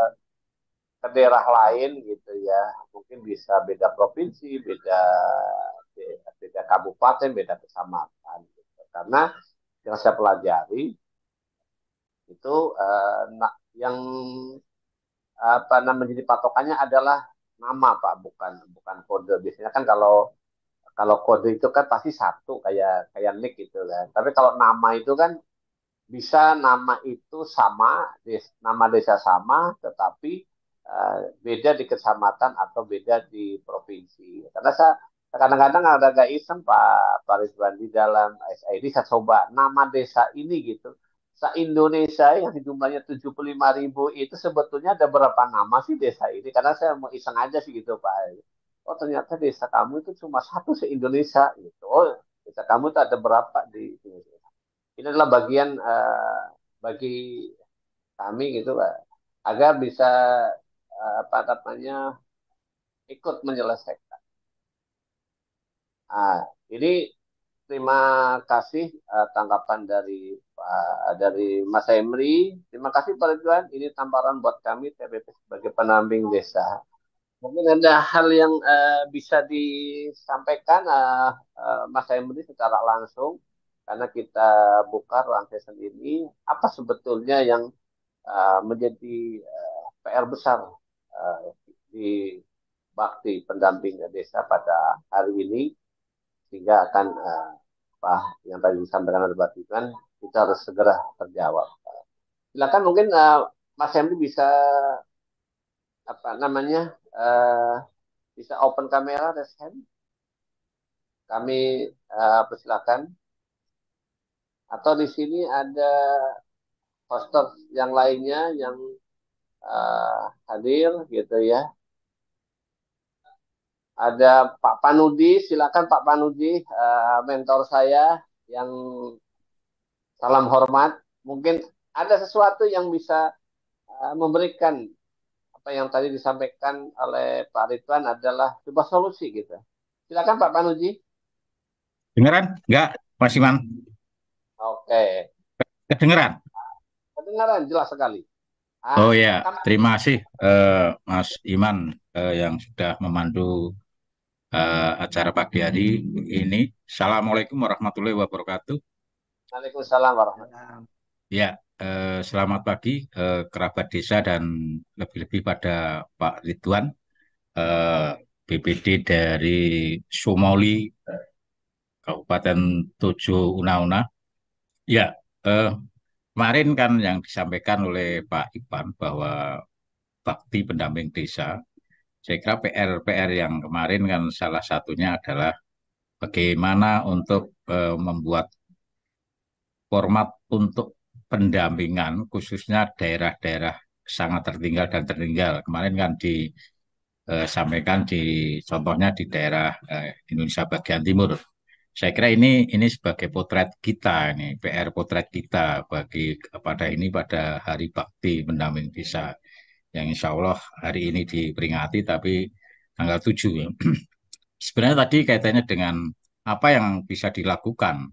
daerah lain gitu ya mungkin bisa beda provinsi beda kabupaten beda kecamatan gitu. Karena yang saya pelajari itu yang apa namanya menjadi patokannya adalah nama Pak bukan bukan kode biasanya kan kalau kode itu kan pasti satu kayak kayak nick gitu kan tapi kalau nama itu kan bisa nama itu sama nama desa sama tetapi beda di kecamatan atau beda di provinsi karena saya kadang-kadang ada agak iseng Pak Ridwan di dalam SID saya coba nama desa ini gitu se-Indonesia yang jumlahnya 75.000 itu sebetulnya ada berapa nama sih desa ini karena saya mau iseng aja sih gitu Pak oh ternyata desa kamu itu cuma satu se-Indonesia gitu oh desa kamu itu ada berapa di Indonesia ini adalah bagian bagi kami gitu Pak agar bisa apa namanya ikut menyelesaikan. Nah, ini terima kasih tanggapan dari Mas Emri. Terima kasih Pak Ridwan. Ini tamparan buat kami TPP sebagai pendamping desa. Mungkin ada hal yang bisa disampaikan Mas Emri secara langsung karena kita buka ruang session ini, apa sebetulnya yang menjadi PR besar di bakti pendamping desa pada hari ini, sehingga akan apa yang tadi disampaikan oleh Pak Ridwan itu harus segera terjawab. Silakan mungkin Mas Henry bisa apa namanya bisa open kamera, raise hand. Kami persilakan. Atau di sini ada hoster yang lainnya yang hadir gitu ya. Ada Pak Panudi, silakan Pak Panudi, mentor saya yang salam hormat. Mungkin ada sesuatu yang bisa memberikan apa yang tadi disampaikan oleh Pak Ridwan adalah sebuah solusi gitu. Silakan Pak Panuji. Dengeran? Enggak, Mas Iman? Oke, Kedengeran? kedengaran jelas sekali. Oh ya, terima kasih Mas Iman yang sudah memandu acara pagi hari ini. Assalamualaikum warahmatullahi wabarakatuh. Waalaikumsalam warahmatullahi wabarakatuh. Ya, selamat pagi kerabat desa dan lebih-lebih pada Pak Ridwan, BPD dari Sumoli, Kabupaten Tojo Una-Una. Ya, kemarin kan yang disampaikan oleh Pak Ipan bahwa bakti pendamping desa, saya kira PR-PR yang kemarin kan salah satunya adalah bagaimana untuk membuat format untuk pendampingan khususnya daerah-daerah sangat tertinggal dan tertinggal. Kemarin kan disampaikan di contohnya di daerah Indonesia bagian timur. Saya kira ini sebagai potret kita, ini PR potret kita bagi pada ini pada Hari Bakti Pendamping Desa yang insya Allah hari ini diperingati tapi tanggal 7 ya. Sebenarnya tadi kaitannya dengan apa yang bisa dilakukan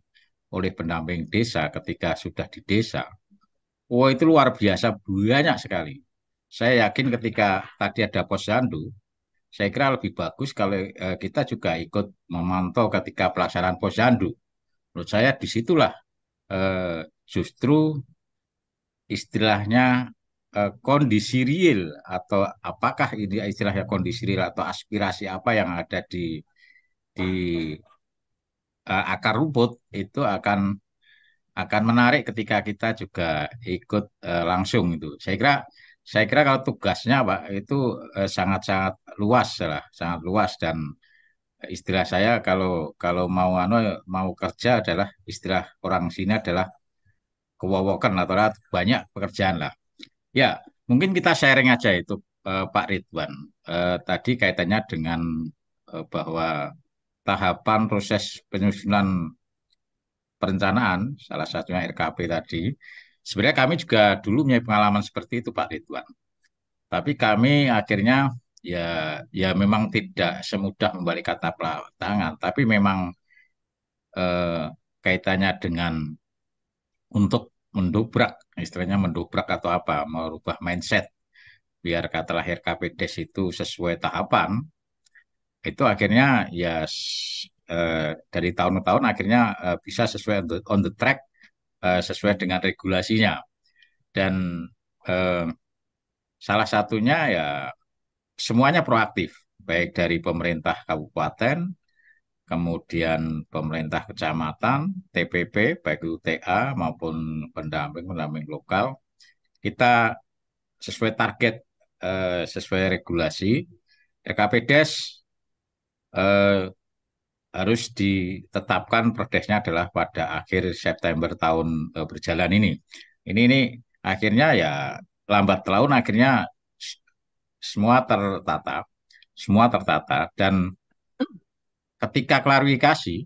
oleh pendamping desa ketika sudah di desa. Oh itu luar biasa banyak sekali. Saya yakin ketika tadi ada posyandu, saya kira lebih bagus kalau kita juga ikut memantau ketika pelaksanaan posyandu. Menurut saya disitulah justru istilahnya kondisi real atau apakah ini istilahnya kondisi real atau aspirasi apa yang ada di akar rumput itu akan menarik ketika kita juga ikut langsung itu. Saya kira kalau tugasnya Pak itu sangat-sangat luas lah, sangat luas dan istilah saya kalau kalau mau kerja adalah istilah orang sini adalah kewowokan atau banyak pekerjaan lah. Ya, mungkin kita sharing aja itu Pak Ridwan. Tadi kaitannya dengan bahwa tahapan proses penyusunan perencanaan, salah satunya RKP tadi. Sebenarnya kami juga dulu punya pengalaman seperti itu Pak Ridwan. Tapi kami akhirnya ya memang tidak semudah membalik kata tangan, tapi memang eh, kaitannya dengan untuk mendobrak, istilahnya mendobrak atau apa, merubah mindset biar kata lahir KPDes itu sesuai tahapan, itu akhirnya ya dari tahun ke tahun akhirnya bisa sesuai on the track sesuai dengan regulasinya. Dan eh, salah satunya ya semuanya proaktif, baik dari pemerintah kabupaten, kemudian pemerintah kecamatan, TPP, baik itu TA maupun pendamping-pendamping lokal. Kita sesuai target, sesuai regulasi. RKPDes harus ditetapkan perdesnya adalah pada akhir September tahun berjalan ini. Ini akhirnya ya lambat laun akhirnya semua tertata, semua tertata dan ketika klarifikasi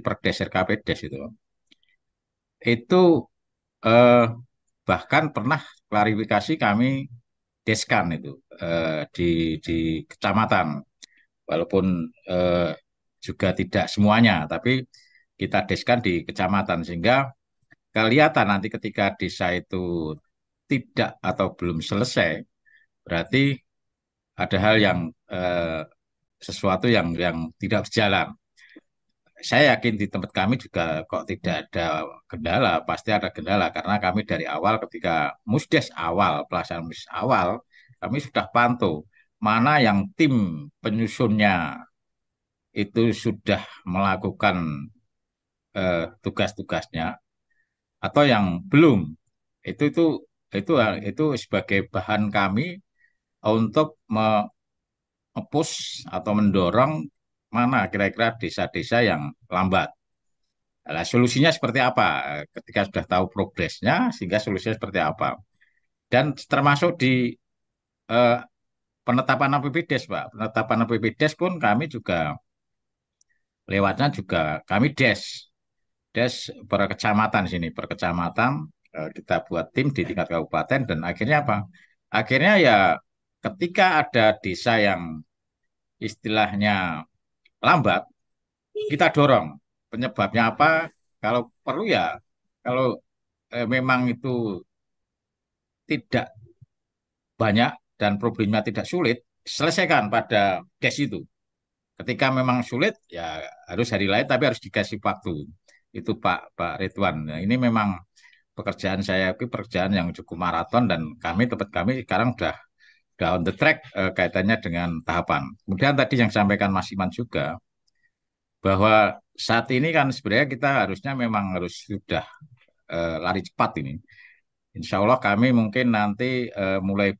perdes RKPDes itu eh, bahkan pernah klarifikasi kami deskan itu di kecamatan, walaupun eh, juga tidak semuanya, tapi kita deskan di kecamatan sehingga kelihatan nanti ketika desa itu tidak atau belum selesai, berarti ada hal yang sesuatu yang tidak berjalan. saya yakin di tempat kami juga kok tidak ada kendala, pasti ada kendala karena kami dari awal ketika musdes awal, pelaksanaan musdes awal, kami sudah pantau mana yang tim penyusunnya itu sudah melakukan tugas-tugasnya atau yang belum. Itu itu itu sebagai bahan kami untuk nge-push atau mendorong mana kira-kira desa-desa yang lambat. Nah, solusinya seperti apa? Ketika sudah tahu progresnya, sehingga solusinya seperti apa? Dan termasuk di eh, penetapan APBDes, Pak. Penetapan APBDes pun kami juga lewatnya juga kami des per kecamatan sini, per kecamatan kita buat tim di tingkat kabupaten dan akhirnya apa? Akhirnya ya ketika ada desa yang istilahnya lambat, kita dorong. Penyebabnya apa? Kalau perlu ya, kalau memang itu tidak banyak dan problemnya tidak sulit, selesaikan pada des itu. Ketika memang sulit, ya harus hari lain, tapi harus dikasih waktu. Itu Pak Ridwan. Nah, ini memang pekerjaan saya itu pekerjaan yang cukup maraton dan tempat kami sekarang udah on the track kaitannya dengan tahapan. Kemudian tadi yang sampaikan Mas Iman juga bahwa saat ini kan sebenarnya kita harusnya memang harus sudah lari cepat ini. Insya Allah kami mungkin nanti mulai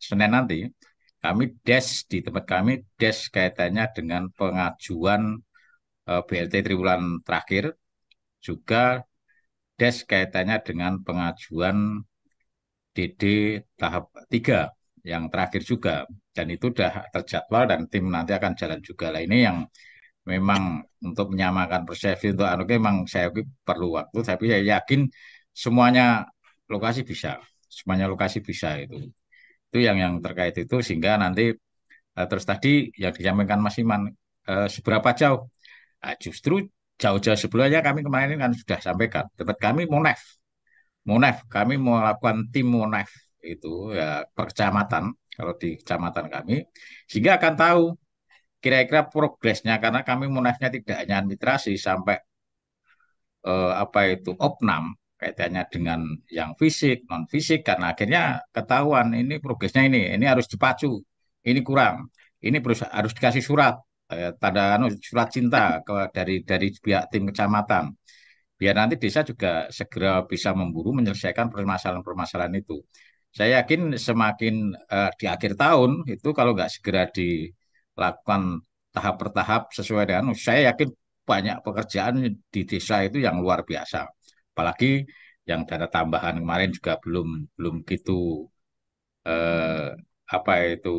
Senin nanti kami di tempat kami kaitannya dengan pengajuan BLT triwulan terakhir juga kaitannya dengan pengajuan DD tahap 3 yang terakhir juga dan itu sudah terjadwal dan tim nanti akan jalan juga lah ini yang memang untuk menyamakan persepsi untuk anu memang saya perlu waktu tapi saya yakin semuanya lokasi bisa semuanya lokasi bisa itu yang terkait itu sehingga nanti terus tadi yang disampaikan Mas Iman seberapa jauh. Nah, justru jauh-jauh sebelumnya kami kemarin kan sudah sampaikan tempat kami Monef kami melakukan tim Monef itu ya per kecamatan kalau di kecamatan kami sehingga akan tahu kira-kira progresnya karena kami Monefnya tidak hanya administrasi sampai apa itu opnam kaitannya dengan yang fisik non fisik karena akhirnya ketahuan ini progresnya ini harus dipacu ini kurang ini harus dikasih surat tanda surat cinta dari pihak tim kecamatan biar nanti desa juga segera bisa memburu menyelesaikan permasalahan-permasalahan itu. Saya yakin semakin di akhir tahun itu kalau nggak segera dilakukan tahap per tahap sesuai dengan, saya yakin banyak pekerjaan di desa itu yang luar biasa. Apalagi yang dana tambahan kemarin juga belum belum gitu eh, apa itu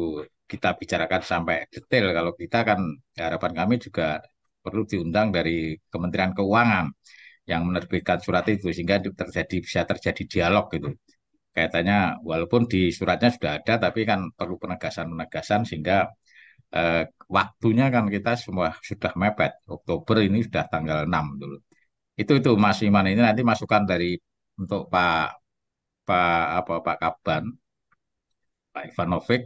kita bicarakan sampai detail. Kalau kita kan harapan kami juga perlu diundang dari Kementerian Keuangan yang menerbitkan surat itu sehingga bisa terjadi dialog gitu. Kaitannya walaupun di suratnya sudah ada tapi kan perlu penegasan-penegasan sehingga eh, waktunya kan kita semua sudah mepet. Oktober ini sudah tanggal 6 dulu. Itu Mas Iman ini nanti masukan dari untuk Pak Pak Kaban Pak Ivanovic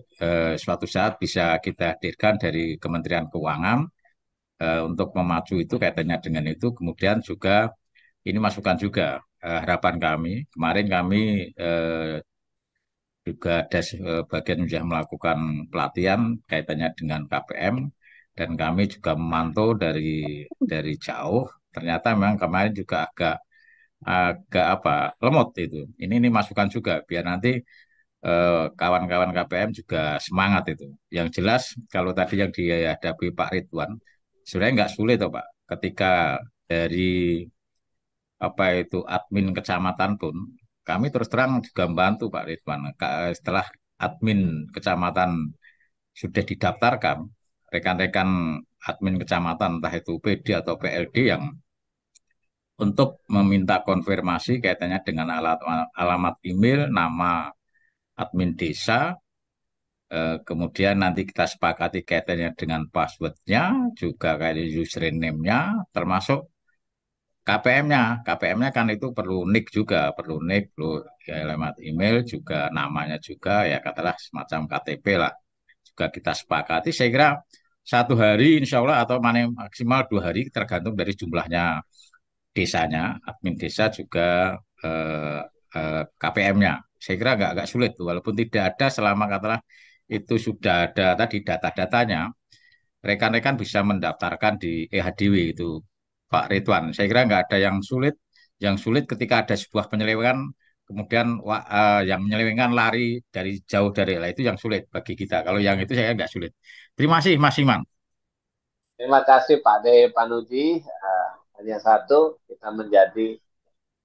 suatu saat bisa kita hadirkan dari Kementerian Keuangan untuk memacu itu kaitannya dengan itu. Kemudian juga ini masukan juga harapan kami. Kemarin kami juga ada bagian sudah melakukan pelatihan kaitannya dengan KPM dan kami juga memantau dari jauh. Ternyata memang kemarin juga agak agak apa lemot itu. Ini masukan juga biar nanti kawan-kawan KPM juga semangat itu. Yang jelas kalau tadi yang dihadapi Pak Ridwan, sebenarnya nggak sulit toh Pak. Ketika dari apa itu admin kecamatan pun, kami terus terang juga membantu Pak Ridwan. Setelah admin kecamatan sudah didaftarkan, rekan-rekan admin kecamatan, entah itu PD atau PLD yang untuk meminta konfirmasi kaitannya dengan alamat email, nama admin desa, kemudian nanti kita sepakati kaitannya dengan passwordnya, juga kayak username-nya, termasuk KPM-nya. KPM-nya kan itu perlu NIK juga, perlu NIK, perlu ya, alamat email juga, namanya juga, ya katalah semacam KTP lah. Juga kita sepakati, saya kira satu hari insya Allah atau mana maksimal 2 hari tergantung dari jumlahnya desanya, admin desa juga KPM-nya. Saya kira agak sulit, walaupun tidak ada selama katakanlah itu sudah ada tadi data-datanya, rekan-rekan bisa mendaftarkan di EHDW itu, Pak Ridwan. Saya kira nggak ada yang sulit. Yang sulit ketika ada sebuah penyelewengan, kemudian yang menyelewengkan lari dari jauh dari lah itu yang sulit bagi kita. Kalau yang itu saya kira nggak sulit. Terima kasih Mas Iman. Terima kasih Pak De Panuji. Hanya satu, kita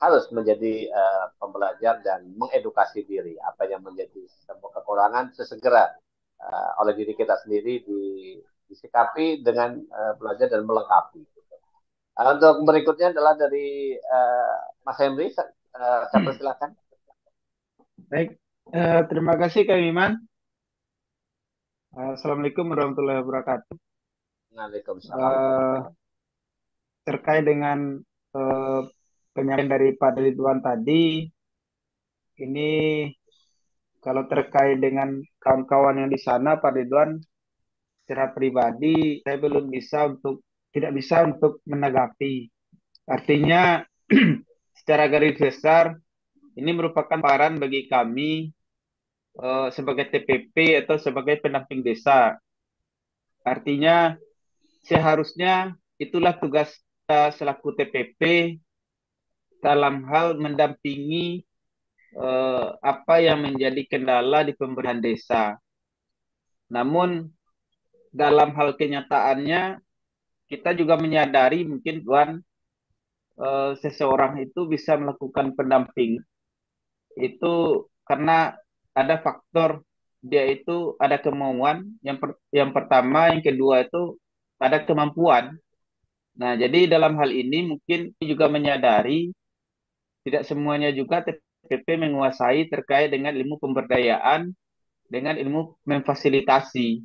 harus menjadi pembelajar dan mengedukasi diri. Apa yang menjadi sebuah kekurangan sesegera oleh diri kita sendiri disikapi dengan belajar dan melengkapi. Untuk berikutnya adalah dari Mas Henry. Saya persilakan. Baik, terima kasih Kang Iman. Assalamualaikum warahmatullahi wabarakatuh. Waalaikumsalam. Eh, Terkait dengan eh, penyampaian dari Pak Ridwan tadi, ini kalau terkait dengan kawan-kawan yang di sana, Pak Ridwan, secara pribadi saya belum bisa tidak bisa untuk menanggapi. Artinya, secara garis besar, ini merupakan paparan bagi kami sebagai TPP atau sebagai pendamping desa. Artinya seharusnya itulah tugas kita selaku TPP dalam hal mendampingi apa yang menjadi kendala di pemerintahan desa. Namun dalam hal kenyataannya kita juga menyadari mungkin Tuan seseorang itu bisa melakukan pendamping itu karena ada faktor dia itu ada kemauan yang pertama, yang kedua itu ada kemampuan. Nah, jadi dalam hal ini mungkin juga menyadari tidak semuanya juga TPP menguasai terkait dengan ilmu pemberdayaan, dengan ilmu memfasilitasi.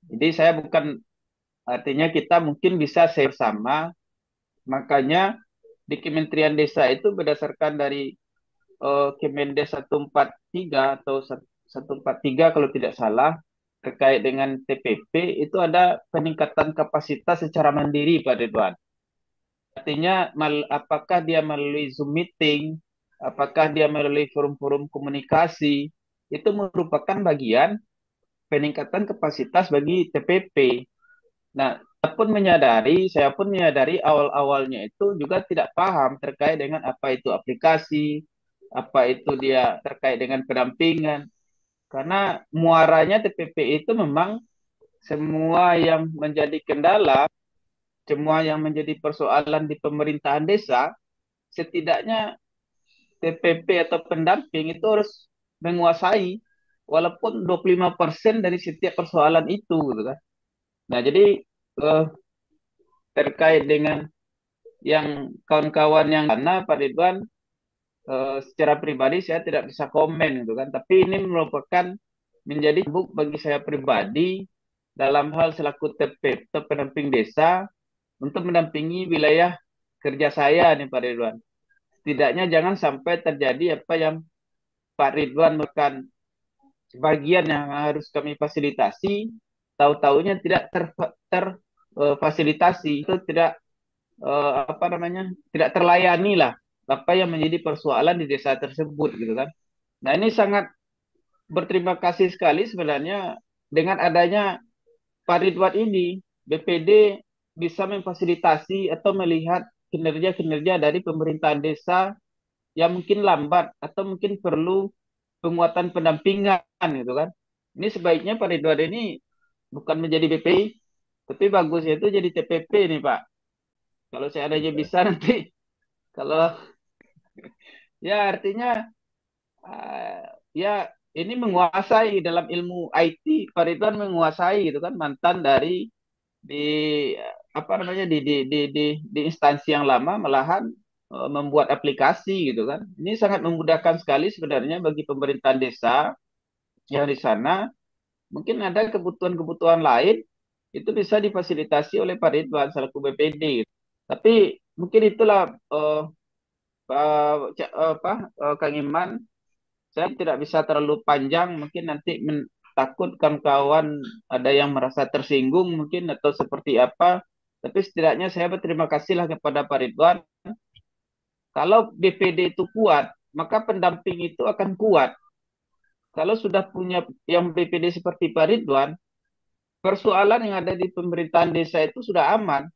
Jadi saya bukan, artinya kita mungkin bisa share sama, makanya di Kementerian Desa itu berdasarkan dari Kemendes 143 atau 143 kalau tidak salah, terkait dengan TPP itu ada peningkatan kapasitas secara mandiri Pak Ridwan. Artinya apakah dia melalui Zoom meeting, apakah dia melalui forum-forum komunikasi, itu merupakan bagian peningkatan kapasitas bagi TPP. Nah, saya pun menyadari awal-awalnya itu juga tidak paham terkait dengan apa itu aplikasi, apa itu dia terkait dengan pendampingan. Karena muaranya TPP itu memang semua yang menjadi kendala, semua yang menjadi persoalan di pemerintahan desa, setidaknya TPP atau pendamping itu harus menguasai walaupun 25% dari setiap persoalan itu gitu kan. Nah, jadi eh, terkait dengan yang kawan-kawan yang sana Pak Ridwan, secara pribadi saya tidak bisa komen gitu kan, tapi ini merupakan menjadi buk bagi saya pribadi dalam hal selaku TP atau pendamping desa untuk mendampingi wilayah kerja saya nih Pak Ridwan. Setidaknya jangan sampai terjadi apa yang Pak Ridwan merupakan sebagian yang harus kami fasilitasi, tahu-taunya tidak terfasilitasi, itu tidak apa namanya, tidak terlayani lah apa yang menjadi persoalan di desa tersebut gitu kan. Nah, ini sangat berterima kasih sekali sebenarnya dengan adanya Pak Ridwan ini, BPD bisa memfasilitasi atau melihat kinerja-kinerja dari pemerintahan desa yang mungkin lambat atau mungkin perlu penguatan pendampingan gitu kan. Ini sebaiknya Pak Ridwan ini bukan menjadi BPI, tapi bagusnya itu jadi TPP nih Pak. Kalau saya adanya bisa nanti, kalau ya artinya ya ini menguasai dalam ilmu IT, Pak Ridwan menguasai gitu kan, mantan dari di apa namanya di instansi yang lama malahan membuat aplikasi gitu kan. Ini sangat memudahkan sekali sebenarnya bagi pemerintahan desa yang di sana. Mungkin ada kebutuhan-kebutuhan lain itu bisa difasilitasi oleh Pak Ridwan selaku BPD. Tapi mungkin itulah Kang Iman, saya tidak bisa terlalu panjang, mungkin nanti takut kawan-kawan ada yang merasa tersinggung mungkin atau seperti apa. Tapi setidaknya saya berterima kasihlah kepada Pak Ridwan. Kalau BPD itu kuat, maka pendamping itu akan kuat. Kalau sudah punya yang BPD seperti Pak Ridwan, persoalan yang ada di pemerintahan desa itu sudah aman.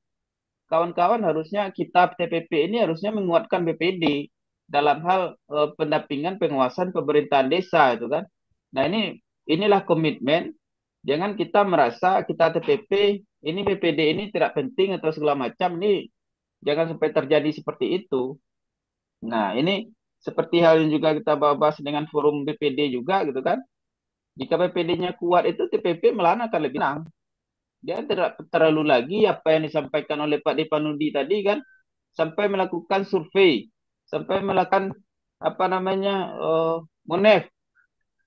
Kawan-kawan harusnya kita TPP ini harusnya menguatkan BPD dalam hal pendampingan penguasaan pemerintahan desa itu kan. Nah inilah komitmen. Jangan kita merasa kita TPP ini BPD ini tidak penting atau segala macam ini jangan sampai terjadi seperti itu. Nah ini seperti hal yang juga kita bahas dengan forum BPD juga gitu kan. Jika BPD-nya kuat itu TPP malahan akan lebih menang. Dia tidak terlalu lagi apa yang disampaikan oleh Pak Dipanudi tadi kan, sampai melakukan survei, sampai melakukan apa namanya monef.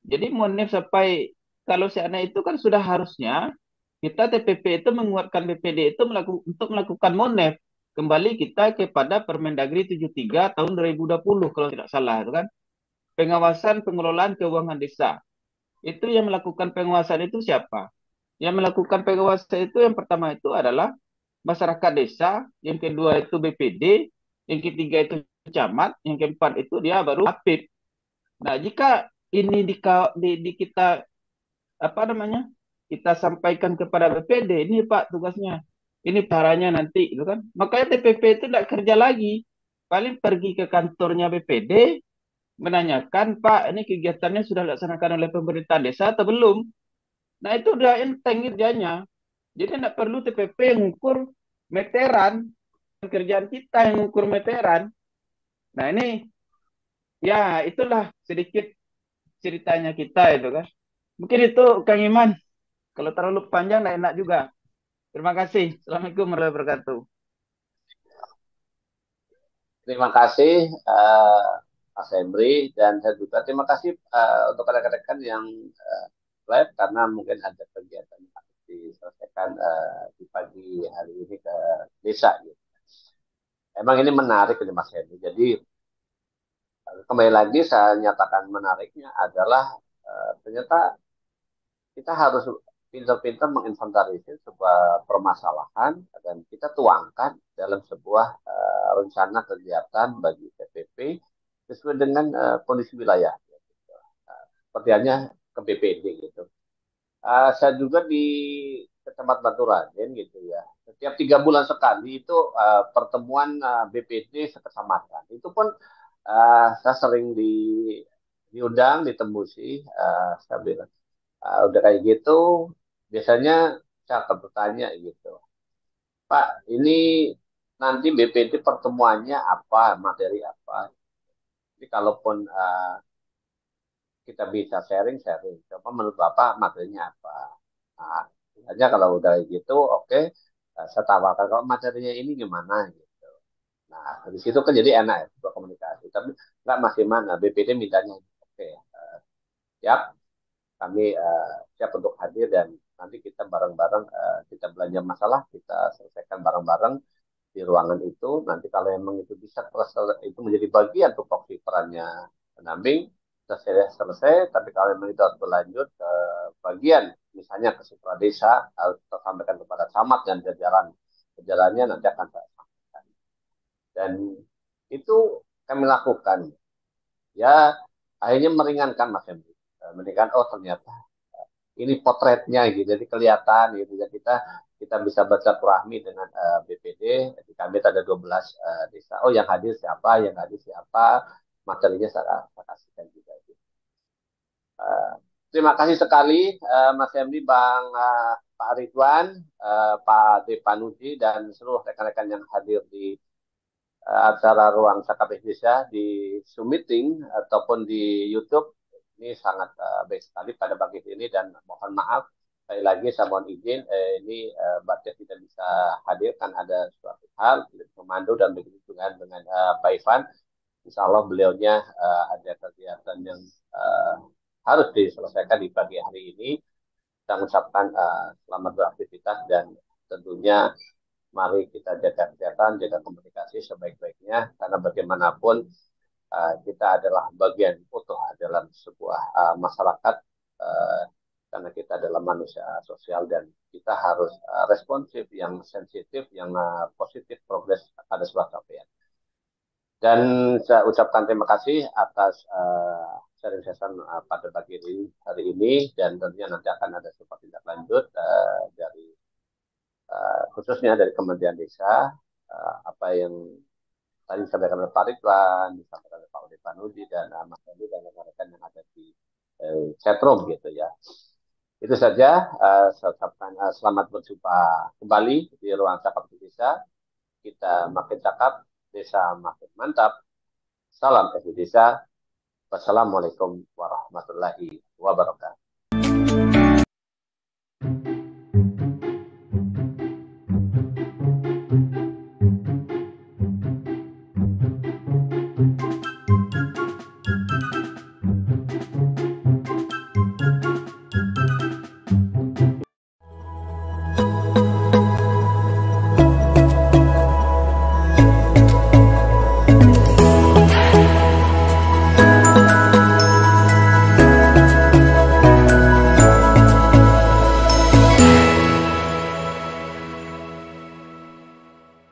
Jadi monef sampai kalau seandainya itu kan sudah harusnya kita TPP itu menguatkan BPD itu untuk melakukan monef. Kembali kita kepada Permendagri 73 tahun 2020 kalau tidak salah itu kan. Pengawasan pengelolaan keuangan desa. Itu yang melakukan pengawasan itu siapa? Yang melakukan pengawasan itu yang pertama itu adalah masyarakat desa, yang kedua itu BPD, yang ketiga itu camat, yang keempat itu dia baru APIP. Nah, jika ini di kita apa namanya? Kita sampaikan kepada BPD, ini Pak tugasnya. Ini caranya nanti itu kan. Makanya TPP itu tidak kerja lagi. Paling pergi ke kantornya BPD menanyakan, Pak, ini kegiatannya sudah dilaksanakan oleh pemerintah desa atau belum? Nah, itu udah enteng kerjanya. Jadi tidak perlu TPP yang ukur meteran, kerjaan kita yang ukur meteran. Nah ini ya itulah sedikit ceritanya kita itu kan. Mungkin itu Kang Iman. Kalau terlalu panjang tidak enak juga. Terima kasih. Assalamualaikum warahmatullahi wabarakatuh. Terima kasih Mas Henry, dan saya juga terima kasih untuk rekan-rekan yang live karena mungkin ada kegiatan yang harus diselesaikan di pagi hari ini ke desa. Gitu. Emang ini menarik ini Mas Henry. Jadi kembali lagi saya nyatakan menariknya adalah ternyata kita harus pintar-pintar menginventarisir sebuah permasalahan dan kita tuangkan dalam sebuah rencana kegiatan bagi TPP sesuai dengan kondisi wilayah. Seperti halnya ke BPD gitu. Saya juga di Kecamatan Baturaden gitu ya. Setiap 3 bulan sekali itu pertemuan BPD sekecamatan. Itu pun saya sering diundang, ditembusi. Saya bilang, udah kayak gitu, biasanya saya akan bertanya gitu. Pak, ini nanti BPD pertemuannya apa, materi apa? Jadi kalaupun kita bisa sharing. Coba menurut Bapak materinya apa? Nah, aja kalau udah gitu, oke, saya tawarkan kalau materinya ini gimana gitu. Nah, dari situ kan jadi enak ya berkomunikasi. Tapi nggak masih mana BPD mintanya, oke, siap, kami siap untuk hadir dan nanti kita bareng-bareng kita belanja masalah, kita selesaikan bareng-bareng di ruangan itu. Nanti kalau memang itu bisa itu menjadi bagian tupoksi perannya pendamping, selesai. Tapi kalau memang itu harus berlanjut ke bagian, misalnya ke supra desa, harus tersampaikan kepada camat dan jajarannya nanti akan saya sampaikan. Dan itu kami lakukan. Ya, akhirnya meringankan Mas Henry. Meringankan, oh ternyata ini potretnya gitu, jadi kelihatan gitu ya kita bisa bersilaturahmi dengan BPD. Di kami ada 12 desa. Oh yang hadir siapa, materinya saya kasihkan juga. Gitu. Terima kasih sekali Mas Emdi, Bang Pak Ridwan, Pak Depanuji dan seluruh rekan-rekan yang hadir di acara Ruang Cakap Indonesia di Zoom meeting ataupun di YouTube. Ini sangat baik sekali pada pagi ini dan mohon maaf sekali lagi saya mohon izin ini Batik tidak bisa hadir kan ada suatu hal memandu dan begitu dengan Pak Ivan. Insya Allah beliaunya ada kegiatan yang harus diselesaikan di pagi hari ini. Saya mengucapkan selamat beraktivitas dan tentunya mari kita jaga kesehatan, jaga komunikasi sebaik-baiknya karena bagaimanapun kita adalah bagian utuh dalam sebuah masyarakat karena kita adalah manusia sosial dan kita harus responsif, yang sensitif, yang positif, progres pada sebuah capaian. Dan saya ucapkan terima kasih atas sharing session pada pagi hari ini, dan tentunya nanti akan ada sebuah tindak lanjut dari khususnya dari Kementerian Desa, apa yang tadi disampaikan oleh Pak Ridwan, disampaikan oleh Pak Udi Panudi dan Mas Edi dan rekan-rekan yang ada di chatroom gitu ya. Itu saja. Saya ucapkan selamat berjumpa kembali di ruang cakap desa. Kita makin cakap, desa makin mantap. Salam SD Desa. Wassalamualaikum warahmatullahi wabarakatuh.